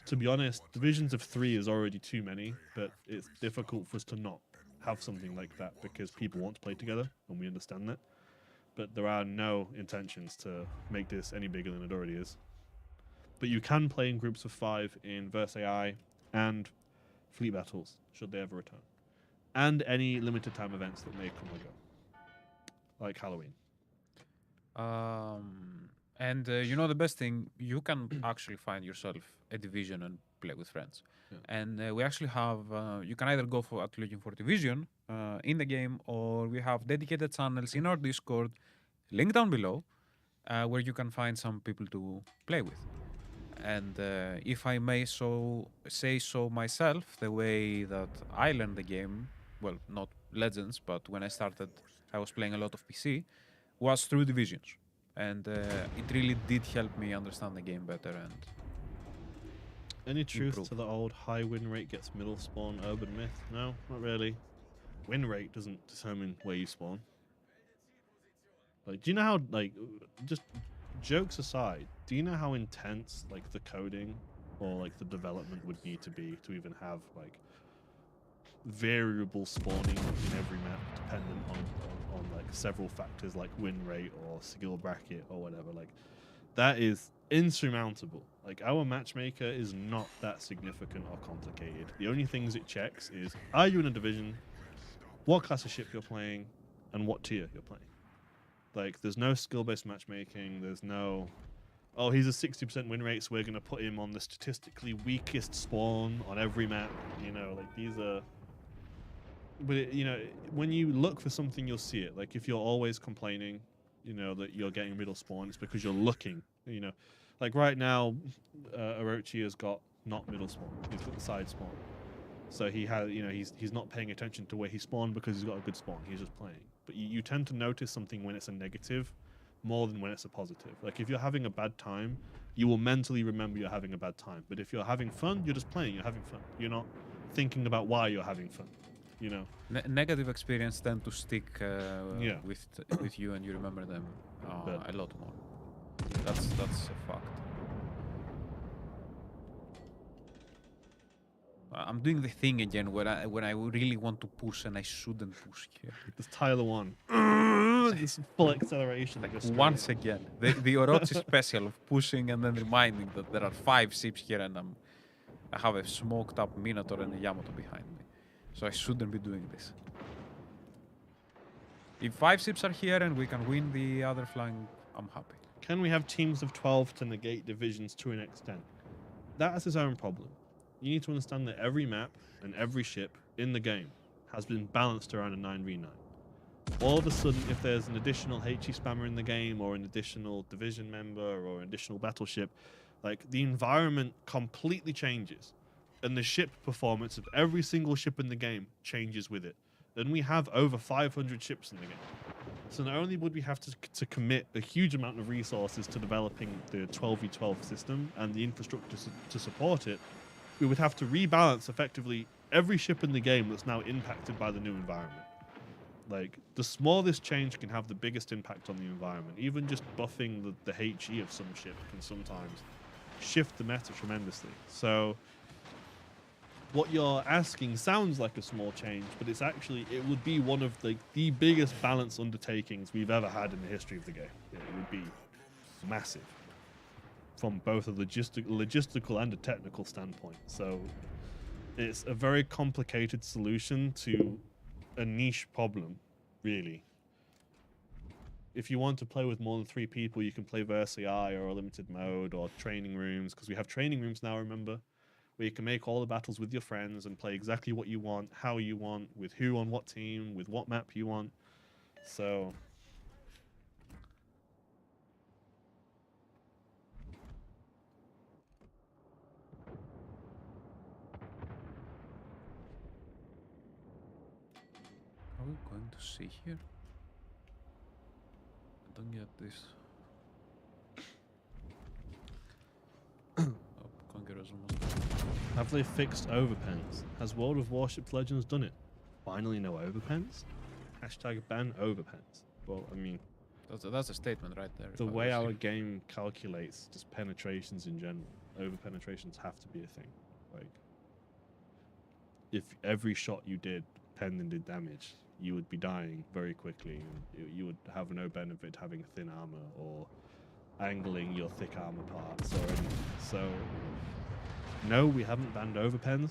To be honest, divisions of 3 is already too many, but it's difficult for us to not have something like that because people want to play together, and we understand that. But there are no intentions to make this any bigger than it already is. But you can play in groups of 5 in Verse AI and fleet battles, should they ever return. And any limited time events that may come and go. Like Halloween. And you know the best thing, you can actually find yourself a division and play with friends. Yeah. And we actually have, you can either go for looking for division in the game, or we have dedicated channels in our Discord, link down below, where you can find some people to play with. And if I may say so myself, the way that I learned the game, well, not Legends, but when I started, I was playing a lot of PC, was through divisions. And it really did help me understand the game better. And any truth improve. to the old high win rate gets middle spawn urban myth? No, not really. Win rate doesn't determine where you spawn. Like, do you know how, like, just jokes aside, do you know how intense, like, the coding or, like, the development would need to be to even have, like, variable spawning in every map dependent on like, several factors like win rate or skill bracket or whatever? Like, that is insurmountable. Like, our matchmaker is not that significant or complicated. The only things it checks is, are you in a division, what class of ship you're playing, and what tier you're playing. Like, there's no skill-based matchmaking. There's no, oh, he's a 60% win rate, so we're going to put him on the statistically weakest spawn on every map. You know, like, these are... But, it, you know, when you look for something, you'll see it. Like, if you're always complaining, you know, that you're getting middle spawn, it's because you're looking, you know. Like, right now, Orochi has got not middle spawn. He's got the side spawn. So he has, you know, he's not paying attention to where he spawned because he's got a good spawn. He's just playing. But you tend to notice something when it's a negative more than when it's a positive. Like, if you're having a bad time, you will mentally remember you're having a bad time. But if you're having fun, you're just playing. You're having fun. You're not thinking about why you're having fun. You know, negative experience tend to stick Yeah. with you, and you remember them But- a lot more. That's a fact. I'm doing the thing again when I really want to push and I shouldn't push here. this Tyler one. This full acceleration. Like, just once again, the Orochi special of pushing and then reminding that there are 5 ships here and I have a smoked up Minotaur and a Yamato behind me. So I shouldn't be doing this. If 5 ships are here and we can win the other flank, I'm happy. Can we have teams of 12 to negate divisions to an extent? That is its own problem. You need to understand that every map and every ship in the game has been balanced around a 9v9. All of a sudden, if there's an additional HE spammer in the game, or an additional division member, or an additional battleship, like, the environment completely changes. And the ship performance of every single ship in the game changes with it. And we have over 500 ships in the game. So not only would we have to commit a huge amount of resources to developing the 12v12 system and the infrastructure to support it, we would have to rebalance effectively every ship in the game that's now impacted by the new environment. Like, the smallest change can have the biggest impact on the environment. Even just buffing the HE of some ship can sometimes shift the meta tremendously. So what you're asking sounds like a small change, but it's actually, it would be one of the biggest balance undertakings we've ever had in the history of the game. It would be massive from both a logistical and a technical standpoint. So It's a very complicated solution to a niche problem, really. If you want to play with more than 3 people, you can play VersaI or a limited mode or training rooms, because we have training rooms now, remember, where you can make all the battles with your friends and play exactly what you want, how you want, with who on what team, with what map you want. So Are we going to see here? I don't get this. Oh, Conqueror's almost done. have they fixed overpens? Has World of Warships Legends done it? Finally no overpens? Hashtag ban overpens. Well, I mean, That's a statement right there. the if I way was our you. game calculates just penetrations in general, over penetrations have to be a thing. Like, if every shot you did pen did damage, you would be dying very quickly, and you would have no benefit having thin armor or angling your thick armor parts or anything. So, no, we haven't banned overpens.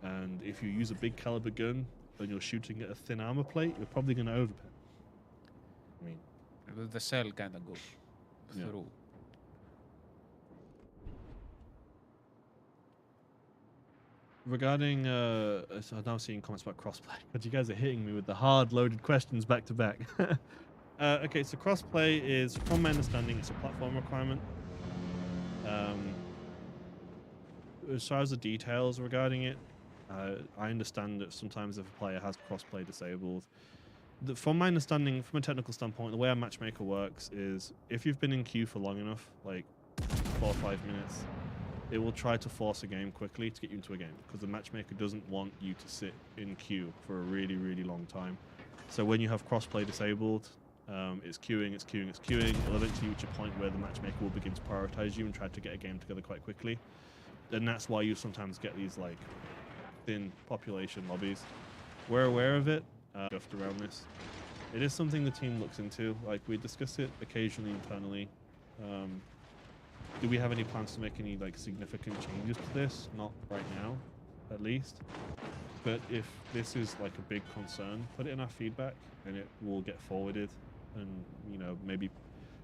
And if you use a big caliber gun and you're shooting at a thin armor plate, you're probably going to overpen. I mean, The cell kind of goes Yeah. through. regarding, so I'm now seeing comments about crossplay, but you guys are hitting me with the hard loaded questions back to back. Okay, so crossplay is, from my understanding, it's a platform requirement. As far as the details regarding it, I understand that sometimes if a player has crossplay disabled, from my understanding, from a technical standpoint, the way our matchmaker works is if you've been in queue for long enough, like 4 or 5 minutes, it will try to force a game quickly to get you into a game, because the matchmaker doesn't want you to sit in queue for a really, really long time. So when you have crossplay disabled, it's queuing, it's queuing, it's queuing. It'll eventually reach a point where the matchmaker will begin to prioritize you and try to get a game together quite quickly. And that's why you sometimes get these like thin population lobbies. We're aware of it, just around this. It is something the team looks into. Like, we discuss it occasionally internally. Do we have any plans to make any like significant changes to this? Not right now, at least. But if this is like a big concern, put it in our feedback and it will get forwarded. And, you know, maybe,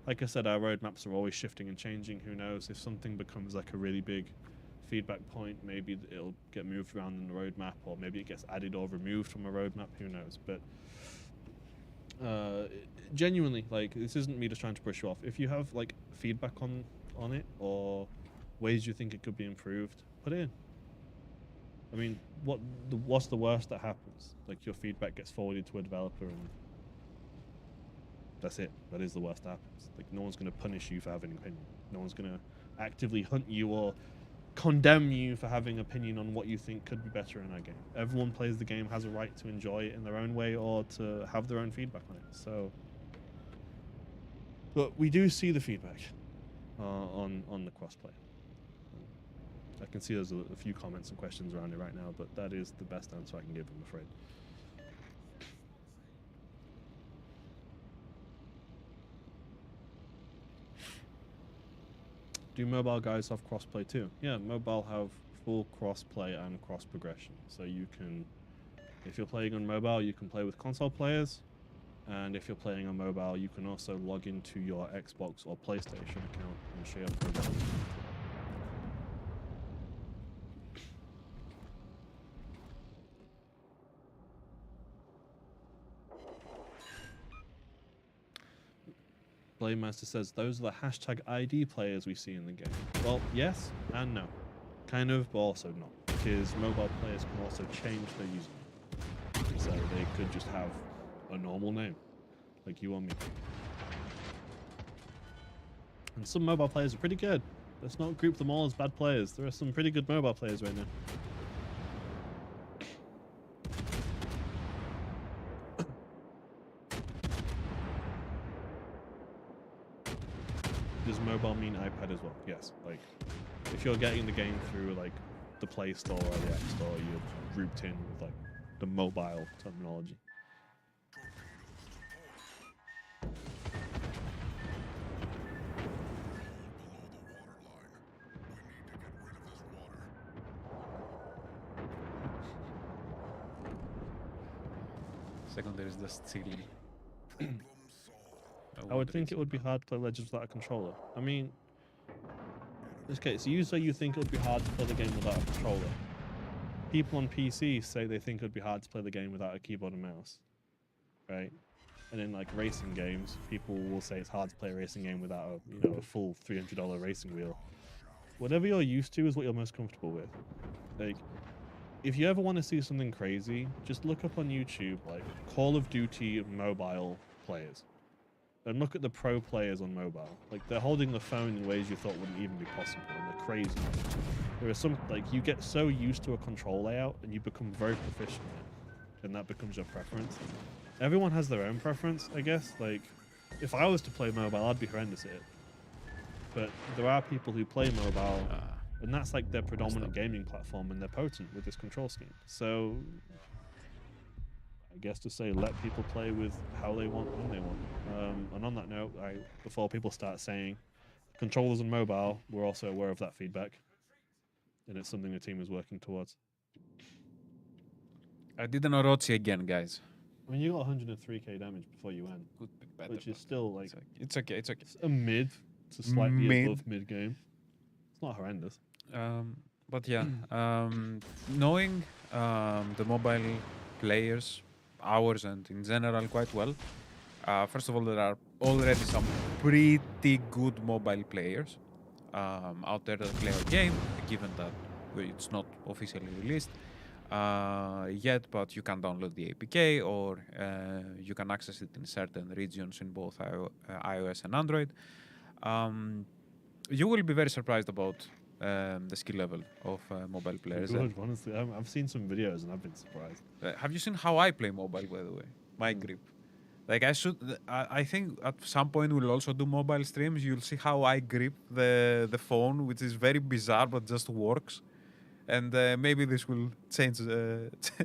like I said, our roadmaps are always shifting and changing. Who knows? If something becomes like a really big feedback point, maybe it'll get moved around in the roadmap, or maybe it gets added or removed from a roadmap. Who knows? But genuinely, like, this isn't me just trying to push you off. If you have like feedback on it or ways you think it could be improved, put it in. I mean, what's the worst that happens? Like, your feedback gets forwarded to a developer and that's it. That is the worst that happens. Like, no one's going to punish you for having an opinion. No one's going to actively hunt you or condemn you for having an opinion on what you think could be better in our game. Everyone plays the game, has a right to enjoy it in their own way or to have their own feedback on it. So, but we do see the feedback on the crossplay. I can see there's a few comments and questions around it right now, but that is the best answer I can give, I'm afraid. Do mobile guys have crossplay too? Yeah, mobile have full crossplay and cross progression. So you can, if you're playing on mobile, you can play with console players, and if you're playing on mobile, you can also log into your Xbox or PlayStation account and share programs. Blade Master says those are the hashtag ID players we see in the game. Well, yes and no. Kind of, but also not. Because mobile players can also change their username. So they could just have a normal name, like you or me. And some mobile players are pretty good. Let's not group them all as bad players. There are some pretty good mobile players right now. Does mobile mean iPad as well? Yes. Like, if you're getting the game through like the Play Store or the App Store, you're grouped in with like the mobile terminology. Secondary is just chilling. I would think it would be hard to play Legends without a controller. I mean, okay, so you say you think it would be hard to play the game without a controller. People on PC say they think it would be hard to play the game without a keyboard and mouse, right? And in like racing games, people will say it's hard to play a racing game without a full $300 racing wheel. Whatever you're used to is what you're most comfortable with. Like, if you ever want to see something crazy, just look up on YouTube like Call of Duty mobile players. And look at the pro players on mobile. Like, they're holding the phone in ways you thought wouldn't even be possible, and they're crazy. There are some, like, you get so used to a control layout and you become very proficient in it, and that becomes your preference. Everyone has their own preference, I guess. Like, if I was to play mobile, I'd be horrendous at it. But there are people who play mobile, and that's like their predominant gaming platform, and they're potent with this control scheme. So, I guess to say, let people play with how they want, when they want. And on that note, before people start saying controllers on mobile, we're also aware of that feedback, and it's something the team is working towards. I did an Orochi again, guys. I mean, you got 103k damage before you went, Could be better, which is but still like it's okay. It's okay. it's a mid to slightly Mid. above mid game. It's not horrendous. But yeah, knowing the mobile players, ours and in general quite well. First of all, there are already some pretty good mobile players out there that play our game, given that it's not officially released yet, but you can download the APK or you can access it in certain regions in both iOS and Android. You will be very surprised about the skill level of mobile players. Good, honestly, I've seen some videos and I've been surprised. Have you seen how I play mobile, by the way? My grip. Like I think at some point we'll also do mobile streams. You'll see how I grip the phone, which is very bizarre but just works. And maybe this will change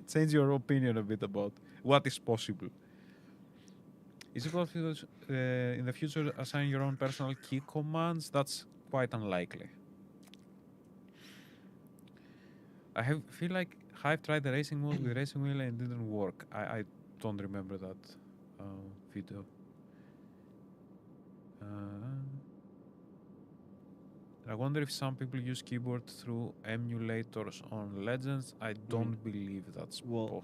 change your opinion a bit about what is possible. Is it possible in the future assign your own personal key commands? That's quite unlikely. Feel like Hive tried the racing mode with racing wheel and it didn't work. I don't remember that video. I wonder if some people use keyboard through emulators on Legends. I don't believe that's possible.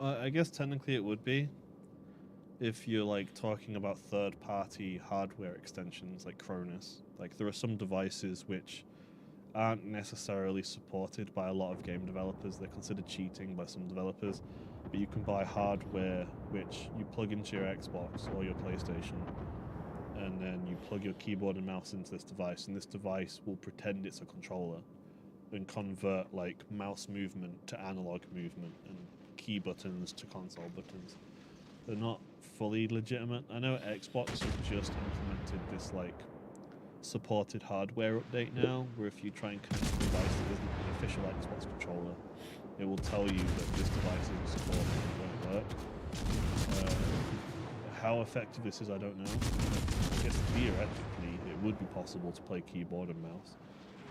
I guess technically it would be if you're like talking about third-party hardware extensions like Cronus. Like, there are some devices which aren't necessarily supported by a lot of game developers. They're considered cheating by some developers, but you can buy hardware which you plug into your Xbox or your PlayStation, and then you plug your keyboard and mouse into this device, and this device will pretend it's a controller and convert like mouse movement to analog movement and key buttons to console buttons. They're not fully legitimate. I know Xbox has just implemented this like supported hardware update now, where if you try and connect a device that isn't an official Xbox controller, it will tell you that this device isn't supported and it won't work. How effective this is, I don't know. I guess theoretically it would be possible to play keyboard and mouse,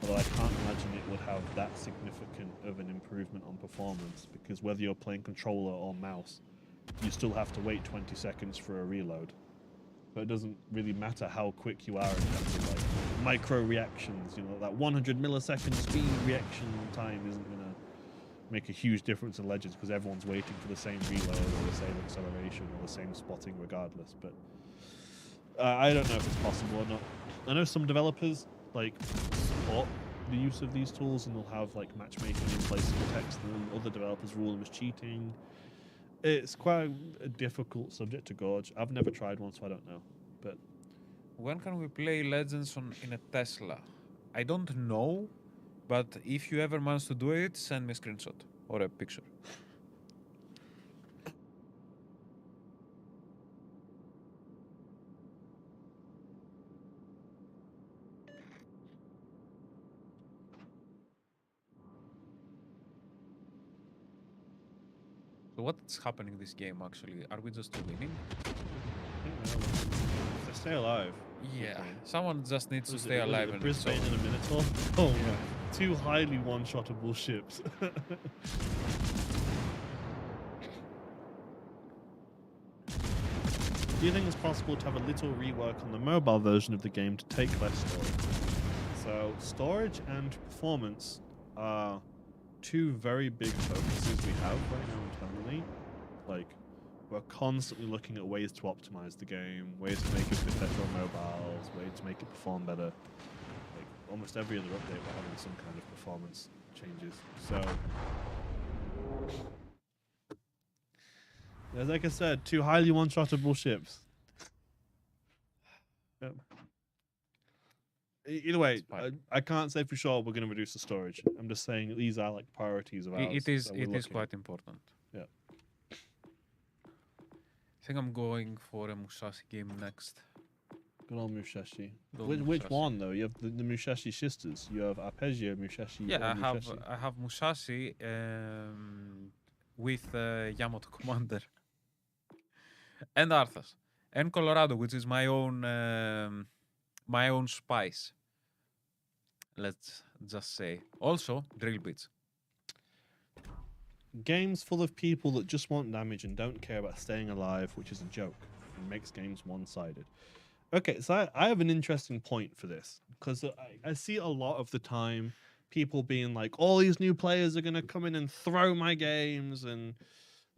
although I can't imagine it would have that significant of an improvement on performance, because whether you're playing controller or mouse, you still have to wait 20 seconds for a reload. But it doesn't really matter how quick you are in terms of like micro reactions. You know, that 100 millisecond speed reaction time isn't gonna make a huge difference in Legends because everyone's waiting for the same reload or the same acceleration or the same spotting regardless. But I don't know if it's possible or not. I know some developers like support the use of these tools and they'll have like matchmaking in place to protect them. Other developers rule them as cheating. It's quite a difficult subject to gauge. I've never tried one, so I don't know. But when can we play Legends in a Tesla? I don't know, but if you ever manage to do it, send me a screenshot or a picture. So what's happening in this game actually? Are we just winning? to stay alive. Yeah, someone just needs to Was stay it alive. the And Brisbane so- and a Minotaur. Oh, yeah. Two highly one-shottable ships. Do you think it's possible to have a little rework on the mobile version of the game to take less storage? So storage and performance are two very big focuses we have right now internally. Like, we're constantly looking at ways to optimize the game, ways to make it fit better on mobiles, ways to make it perform better. Like, almost every other update we're having some kind of performance changes. So, as like I said, two highly one-shotable ships. Yep. Either way, I can't say for sure we're going to reduce the storage. I'm just saying these are like priorities of ours. It is that we're looking quite at. important. Yeah. I think I'm going for a Musashi game next. Good old Musashi. Good Which Musashi. one though? You have the Musashi sisters. You have Arpeggio, Musashi. Yeah, or Musashi. I have Musashi with Yamato Commander and Arthas and Colorado, which is my own spice. Let's just say. Also, drill bits. Games full of people that just want damage and don't care about staying alive, which is a joke and makes games one-sided. Okay, so I have an interesting point for this because I see a lot of the time people being like, all these new players are going to come in and throw my games, and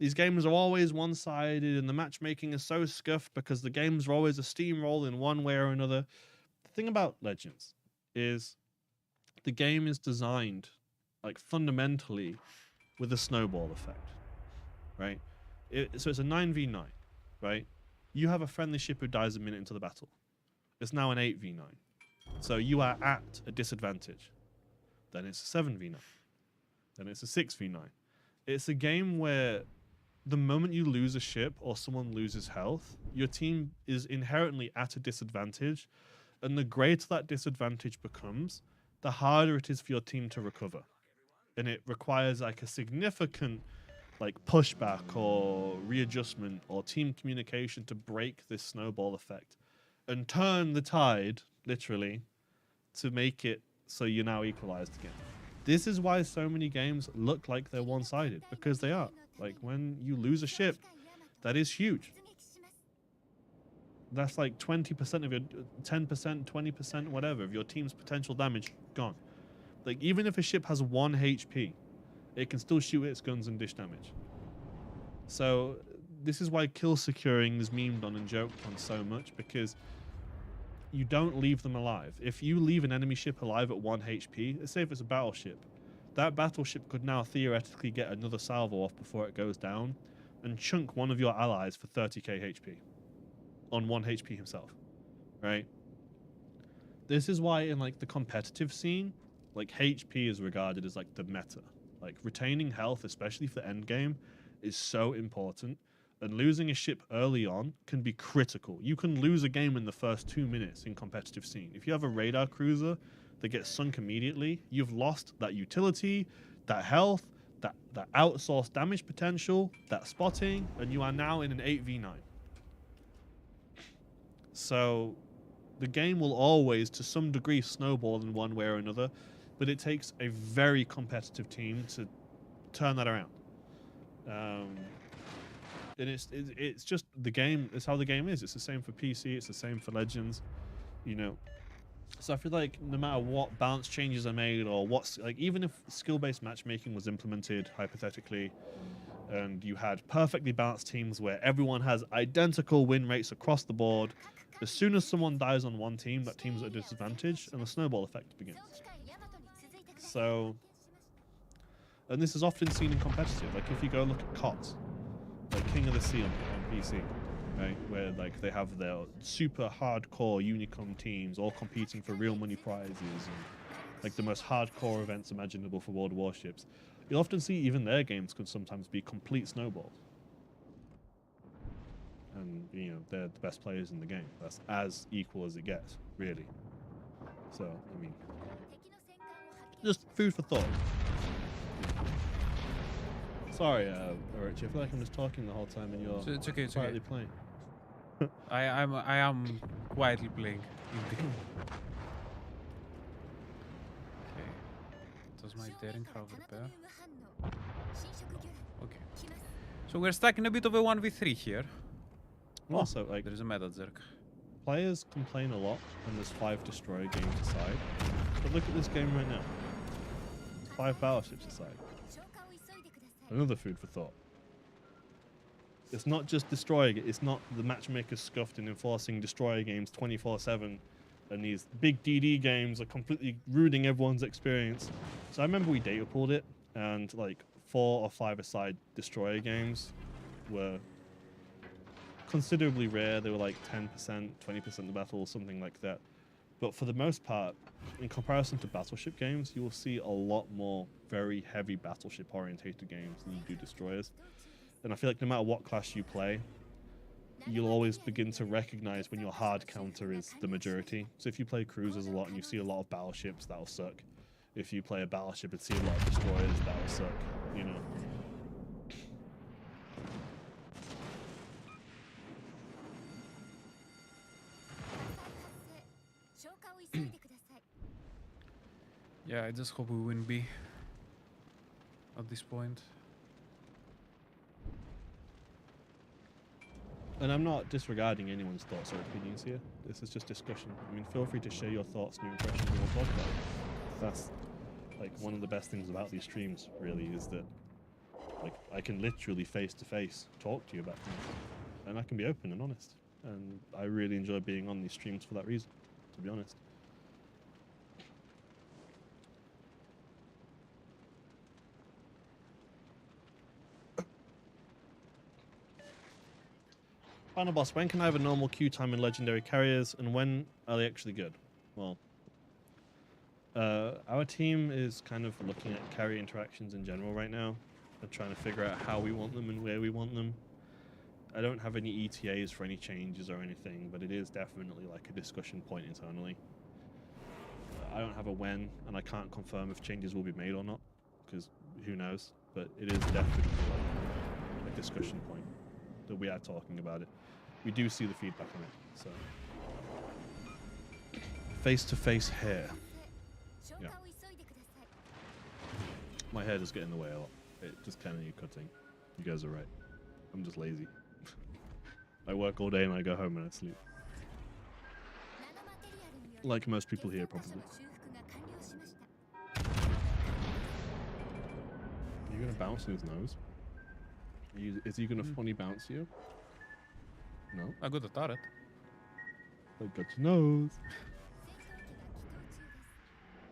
these games are always one-sided, and the matchmaking is so scuffed because the games are always a steamroll in one way or another. The thing about Legends is the game is designed like fundamentally with a snowball effect, right? So it's a 9v9, right? You have a friendly ship who dies a minute into the battle. It's now an 8v9. So you are at a disadvantage. Then it's a 7v9. Then it's a 6v9. It's a game where the moment you lose a ship or someone loses health, your team is inherently at a disadvantage. And the greater that disadvantage becomes, the harder it is for your team to recover. And it requires like a significant like pushback or readjustment or team communication to break this snowball effect and turn the tide, literally, to make it so you're now equalized again. This is why so many games look like they're one-sided, because they are. Like when you lose a ship, that is huge. That's like 20% of your 10%, 20%, whatever, of your team's potential damage gone. Like, even if a ship has 1 HP, it can still shoot its guns and dish damage. So, this is why kill securing is memed on and joked on so much, because you don't leave them alive. If you leave an enemy ship alive at 1 HP, let's say if it's a battleship, that battleship could now theoretically get another salvo off before it goes down and chunk one of your allies for 30k HP on 1 HP himself, right? This is why in like the competitive scene, like HP is regarded as like the meta. Like retaining health, especially for end game, is so important. And losing a ship early on can be critical. You can lose a game in the first 2 minutes in competitive scene. If you have a radar cruiser that gets sunk immediately, you've lost that utility, that health, that outsourced damage potential, that spotting, and you are now in an 8v9. So the game will always, to some degree, snowball in one way or another, but it takes a very competitive team to turn that around. And it's just the game. It's how the game is. It's the same for PC. It's the same for Legends. You know. So I feel like no matter what balance changes are made, or what's like, even if skill-based matchmaking was implemented hypothetically, and you had perfectly balanced teams where everyone has identical win rates across the board, as soon as someone dies on one team, that team's at a disadvantage, and the snowball effect begins. So, and this is often seen in competitive. Like if you go look at COTS, like King of the Sea on PC, right, where like they have their super hardcore Unicom teams all competing for real money prizes and like the most hardcore events imaginable for World Warships. You'll often see even their games can sometimes be complete snowballs. And you know they're the best players in the game. That's as equal as it gets, really. So I mean, just food for thought. Sorry, Orochi, I feel like I'm just talking the whole time and you're It's okay. It's quietly okay. playing. I am quietly playing. Indeed. Okay. Does my daring have repair? Okay. So we're stuck in a bit of a 1v3 here. Also, like, There's a meta jerk. players complain a lot when there's 5 destroyer games aside, but look at this game right now. 5 battleships aside. Another food for thought. It's not just destroyer. It's not the matchmakers scuffed in enforcing destroyer games 24/7, and these big DD games are completely ruining everyone's experience. So I remember we data pooled it, and like 4 or 5 aside destroyer games were considerably rare. They were like 10%, 20% of the battle, something like that. But for the most part, in comparison to battleship games, you will see a lot more very heavy battleship orientated games than you do destroyers. And I feel like no matter what class you play, you'll always begin to recognize when your hard counter is the majority. So if you play cruisers a lot and you see a lot of battleships, that'll suck. If you play a battleship and see a lot of destroyers, that'll suck, you know. Yeah, I just hope we win B at this point. And I'm not disregarding anyone's thoughts or opinions here. This is just discussion. I mean, feel free to share your thoughts and your impressions and we'll talk about it. That's like one of the best things about these streams, really, is that like I can literally face to face talk to you about things. And I can be open and honest. And I really enjoy being on these streams for that reason, to be honest. Final boss, when can I have a normal queue time in legendary carriers, and when are they actually good? Well, our team is kind of looking at carry interactions in general right now and trying to figure out how we want them and where we want them. I don't have any ETAs for any changes or anything, but it is definitely like a discussion point internally. I don't have a when, and I can't confirm if changes will be made or not, because who knows, but it is definitely like a discussion point that we are talking about it. We do see the feedback on it, so. Face-to-face hair. Yeah. My hair does get in the way a lot. It just kind of need cutting. You guys are right. I'm just lazy. I work all day and I go home and I sleep. Like most people here, probably. Are you gonna bounce in his nose? Is he gonna funny bounce you? No? I got a turret. I got your nose.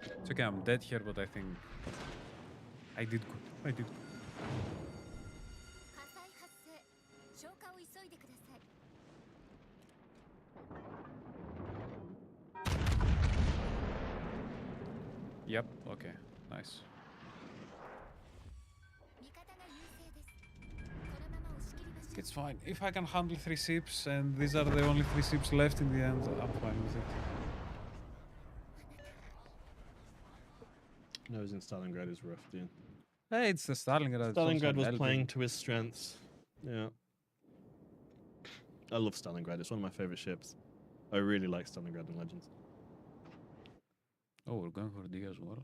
It's okay, I'm dead here, but I think I did good. I did good. Yep, okay, nice. It's fine. If I can handle 3 ships and these are the only 3 ships left in the end, I'm fine with it. Nose in Stalingrad is rough, dude. Hey, it's the Stalingrad. it's also Stalingrad was Belgium. playing to his strengths. Yeah. I love Stalingrad. It's one of my favorite ships. I really like Stalingrad in Legends. Oh, we're going for D as well.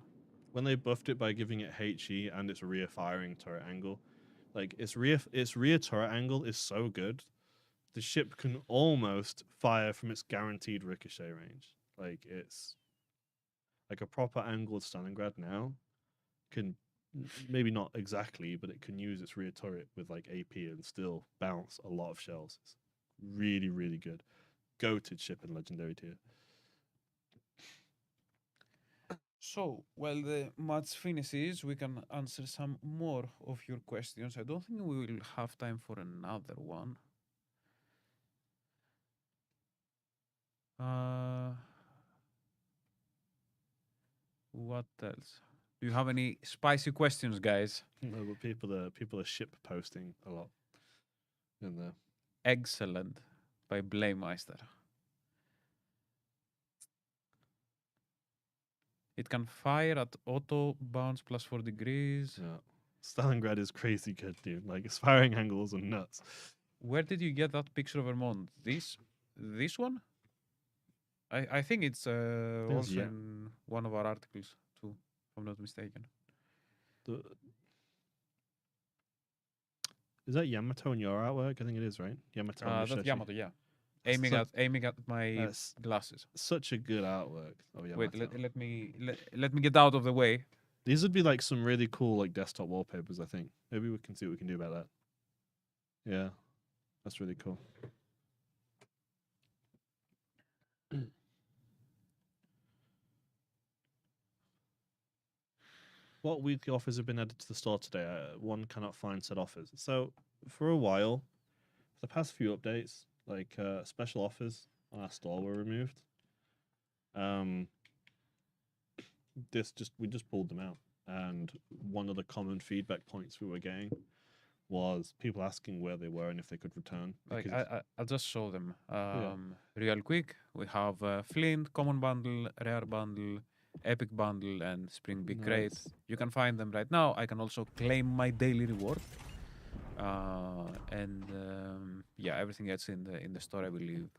When they buffed it by giving it HE and its rear firing turret angle, like its rear turret angle is so good, the ship can almost fire from its guaranteed ricochet range. Like it's like a proper angled Stalingrad now can maybe not exactly, but it can use its rear turret with like AP and still bounce a lot of shells. It's really, really good. Goated ship in legendary tier. So, while the match finishes, we can answer some more of your questions. I don't think we will have time for another one. What else? Do you have any spicy questions, guys? No, but people are ship posting a lot in there. Excellent by Blaymeister. It can fire at auto bounce plus 4 degrees. Yeah. Stalingrad is crazy good, dude. Like its firing angles are nuts. Where did you get that picture of Vermont? This one? I think it's also yeah. in one of our articles too, if I'm not mistaken. Is that Yamato in your artwork? I think it is, right? Yamato. and That's Musashi. Yamato, yeah. That's Aiming at my that's glasses. such a good artwork of Yamato. Wait, let me get out of the way. These would be like some really cool like desktop wallpapers. I think maybe we can see what we can do about that. Yeah, that's really cool. What weekly offers have been added to the store today? One cannot find said offers. So for a while, for the past few updates, like special offers on our store were removed. We just pulled them out, and one of the common feedback points we were getting was people asking where they were and if they could return. Like because I'll just show them real quick. We have Flint, Common Bundle, Rare Bundle, Epic Bundle, and Spring Big Crate. Nice. You can find them right now. I can also claim my daily reward. And yeah, everything else in the store, I believe,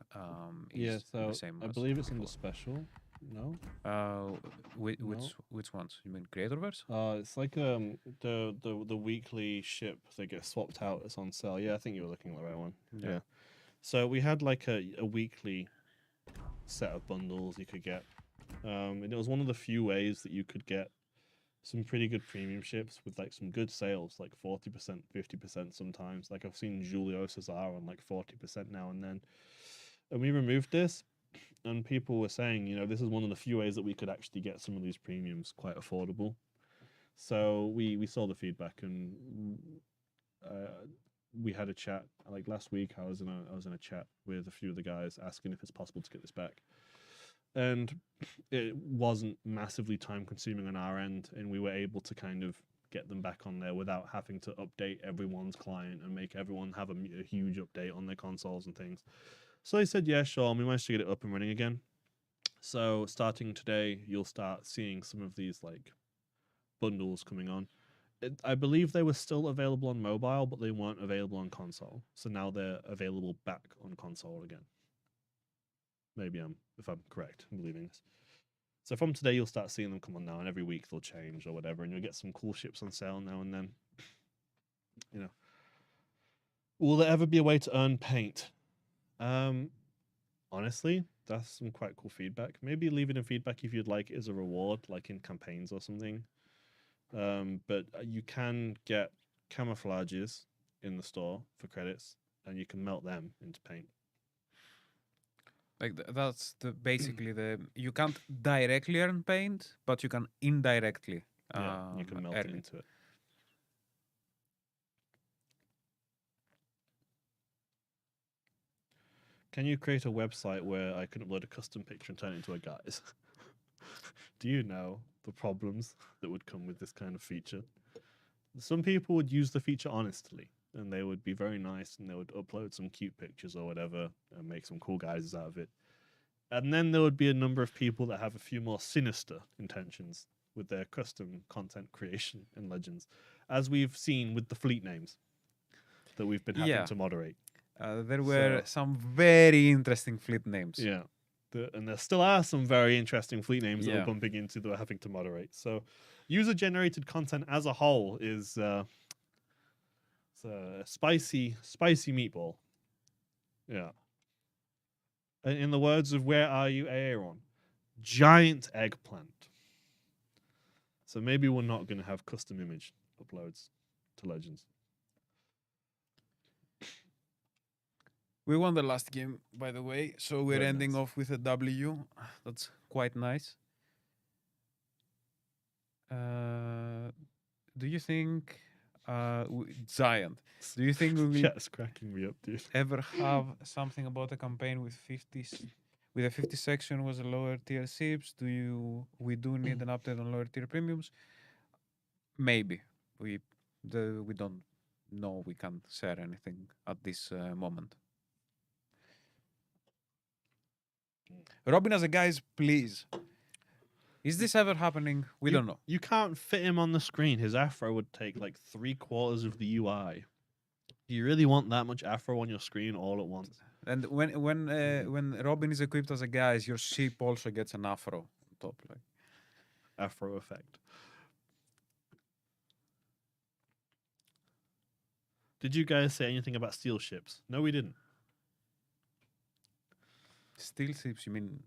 yeah, is so the same. I as believe it's in the before. special. No, Which No. which ones? You mean Creatorverse? it's like the weekly ship that gets swapped out. It's on sale. Yeah, I think you were looking at the right one. Yeah. So we had like a weekly set of bundles you could get, and it was one of the few ways that you could get some pretty good premium ships with like some good sales, like 40%, 50% sometimes. Like I've seen Julio Cesar on like 40% now and then. And we removed this, and people were saying, this is one of the few ways that we could actually get some of these premiums quite affordable. So we saw the feedback, and we had a chat. Like last week, I was in a chat with a few of the guys asking if it's possible to get this back, and it wasn't massively time consuming on our end, and we were able to kind of get them back on there without having to update everyone's client and make everyone have a huge update on their consoles and things. So they said, yeah, sure, and we managed to get it up and running again. So starting today, you'll start seeing some of these like bundles coming on. I believe they were still available on mobile, but they weren't available on console. So now they're available back on console again. Maybe if I'm correct in believing this. So from today, you'll start seeing them come on now, and every week they'll change or whatever, and you'll get some cool ships on sale now and then. Will there ever be a way to earn paint? Honestly, that's some quite cool feedback. Maybe leave it in feedback if you'd like it as a reward, like in campaigns or something. But you can get camouflages in the store for credits, and you can melt them into paint. Like that's basically you can't directly earn paint, but you can indirectly. Yeah, you can melt it earn into it. Can you create a website where I can upload a custom picture and turn it into a guise? Do you know the problems that would come with this kind of feature? Some people would use the feature honestly, and they would be very nice, and they would upload some cute pictures or whatever and make some cool guises out of it. And then there would be a number of people that have a few more sinister intentions with their custom content creation and legends, as we've seen with the fleet names that we've been having to moderate. There were some very interesting fleet names. Yeah. And there still are some very interesting fleet names that Yeah. we're bumping into that we're having to moderate. So user-generated content as a whole is it's a spicy meatball. Yeah. And in the words of Where Are You, Aaron? Giant eggplant. So maybe we're not going to have custom image uploads to Legends. We won the last game, by the way, so we're Very ending nice. off with a W. That's quite nice. Do you think Giant? Do you think we will Chat's cracking me up, dude. ever have something about a campaign with 50s? With a 50 section was a lower tier ships. We do need an update on lower tier premiums? Maybe. We don't know. We can't share anything at this moment. Robin as a guys, please. Is this ever happening? We don't know. You can't fit him on the screen. His afro would take like 3/4 of the UI. Do you really want that much afro on your screen all at once? And when Robin is equipped as a guys, your ship also gets an afro on top. Like. Afro effect. Did you guys say anything about steel ships? No, we didn't. Steel ships, you mean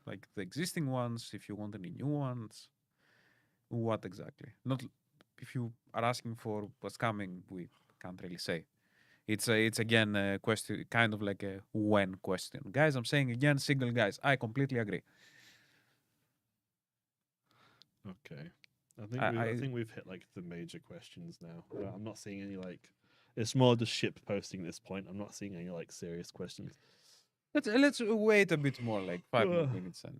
like the existing ones, if you want any new ones? What exactly? Not if you are asking for what's coming, we can't really say. It's again a question, kind of like a when question. Guys, I'm saying again, single guys. I completely agree. Okay. I I think we've hit like the major questions now. I'm not seeing any like. It's more just ship posting at this point. I'm not seeing any like serious questions. let's wait a bit more, like 5 more Ugh. minutes, and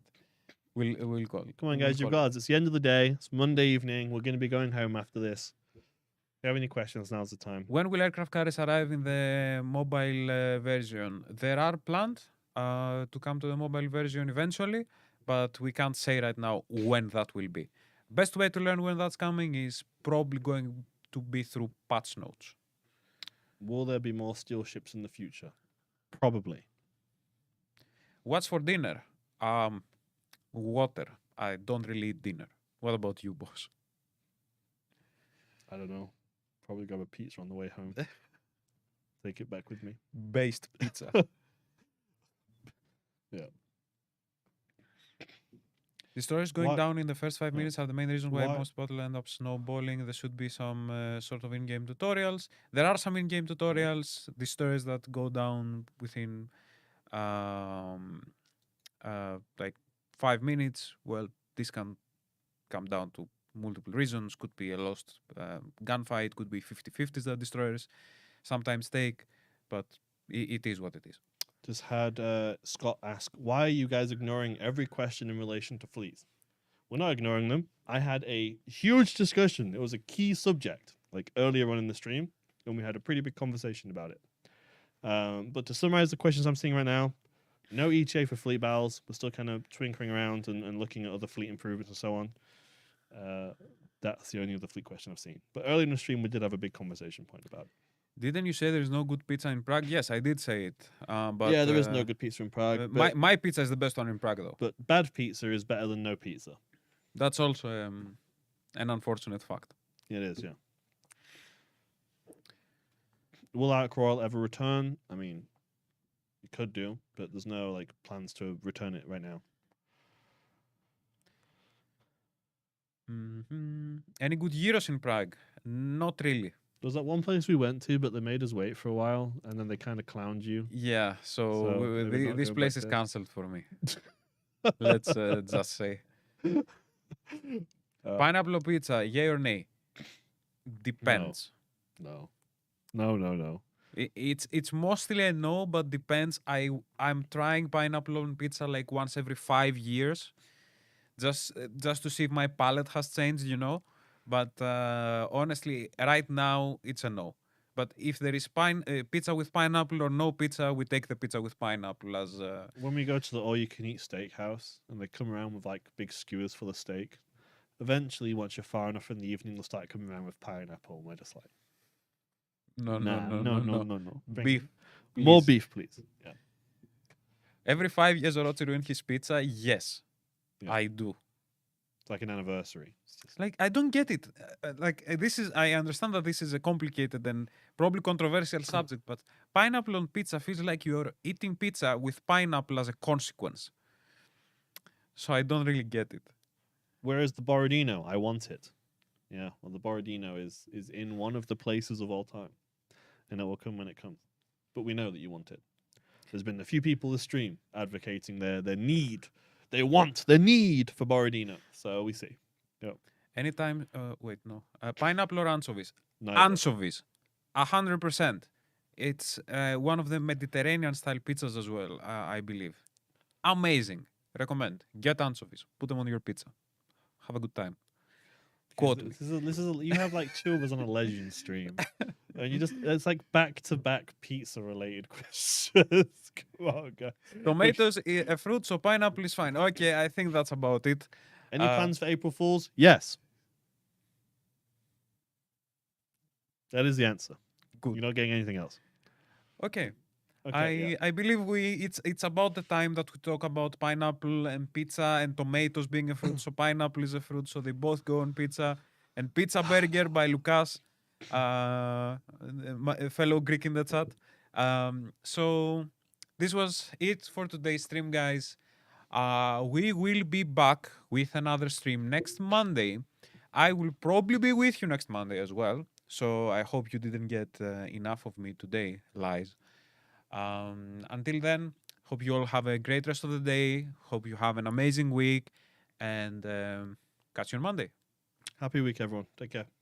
we'll call. Come on, we'll guys, you've call it. got us. It's the end of the day. It's Monday evening. We're going to be going home after this. If you have any questions, now's the time. When will aircraft carriers arrive in the mobile version? There are planned to come to the mobile version eventually, but we can't say right now when that will be. Best way to learn when that's coming is probably going to be through patch notes. Will there be more steel ships in the future? Probably. What's for dinner? Water. I don't really eat dinner. What about you, boss? I don't know. Probably grab a pizza on the way home. Take it back with me. Based pizza. Yeah. The stories going What- down in the first 5 minutes are the main reason why Why- most people end up snowballing. There should be some sort of in-game tutorials. There are some in-game tutorials. The stories that go down within like 5 minutes. Well, this can come down to multiple reasons. Could be a lost gunfight. Could be 50-50s that destroyers sometimes take. But it is what it is. Just had Scott ask, why are you guys ignoring every question in relation to fleets? We're not ignoring them. I had a huge discussion. It was a key subject, like earlier on in the stream, and we had a pretty big conversation about it. But to summarize the questions I'm seeing right now, no ETA for fleet battles. We're still kind of twinkling around and looking at other fleet improvements and so on. That's the only other fleet question I've seen. But earlier in the stream, we did have a big conversation point about it. Didn't you say there is no good pizza in Prague? Yes, I did say it. But yeah, there is no good pizza in Prague. my pizza is the best one in Prague, though. But bad pizza is better than no pizza. That's also an unfortunate fact. It is, yeah. Will Outcrawl ever return? I mean, it could do, but there's no like plans to return it right now. Any good gyros in Prague? Not really. There was that one place we went to, but they made us wait for a while, and then they kind of clowned you. Yeah, So so maybe not this going place back is there. cancelled for me. Let's just say. Pineapple or pizza, yay or nay? Depends. No, no. It's mostly a no, but depends. I'm trying pineapple on pizza like once every 5 years, just to see if my palate has changed, you know. But honestly, right now it's a no. But if there is pizza with pineapple or no pizza, we take the pizza with pineapple as. When we go to the all-you-can-eat steakhouse, and they come around with like big skewers full of steak, eventually, once you're far enough in the evening, they'll start coming around with pineapple, and we're just like, No. no. Bring Beef. more please. beef, please. Yeah. Every 5 years, Orochi ruined his pizza. Yes, Yeah. I do. It's like an anniversary. It's just- Like, I don't get it. This is. I understand that this is a complicated and probably controversial subject, but pineapple on pizza feels like you're eating pizza with pineapple as a consequence. So I don't really get it. Where is the Borodino? I want it. Yeah, well, the Borodino is in one of the places of all time, and it will come when it comes. But we know that you want it. There's been a few people this stream advocating their need, their need for Borodino. So we see. Anytime. Wait, no. Pineapple or anchovies? Neither. Anchovies. 100%. It's one of the Mediterranean style pizzas as well, I believe. Amazing. Recommend. Get anchovies. Put them on your pizza. Have a good time. Quote me. This is you have like two of us on a legend stream, and you it's like back to back pizza related questions. Come on, guys. Tomatoes, a fruit, so pineapple is fine. Okay, I think that's about it. Any plans for April Fools? Yes. That is the answer. Good. You're not getting anything else. Okay. Okay. I believe it's about the time that we talk about pineapple and pizza and tomatoes being a fruit. So pineapple is a fruit, so they both go on pizza. And Pizza Burger by Lucas. my fellow Greek in the chat. So this was it for today's stream, guys. We will be back with another stream next Monday. I will probably be with you next Monday as well. So I hope you didn't get enough of me today, lies. Until then, hope you all have a great rest of the day. Hope you have an amazing week, and catch you on Monday. Happy week, everyone. Take care.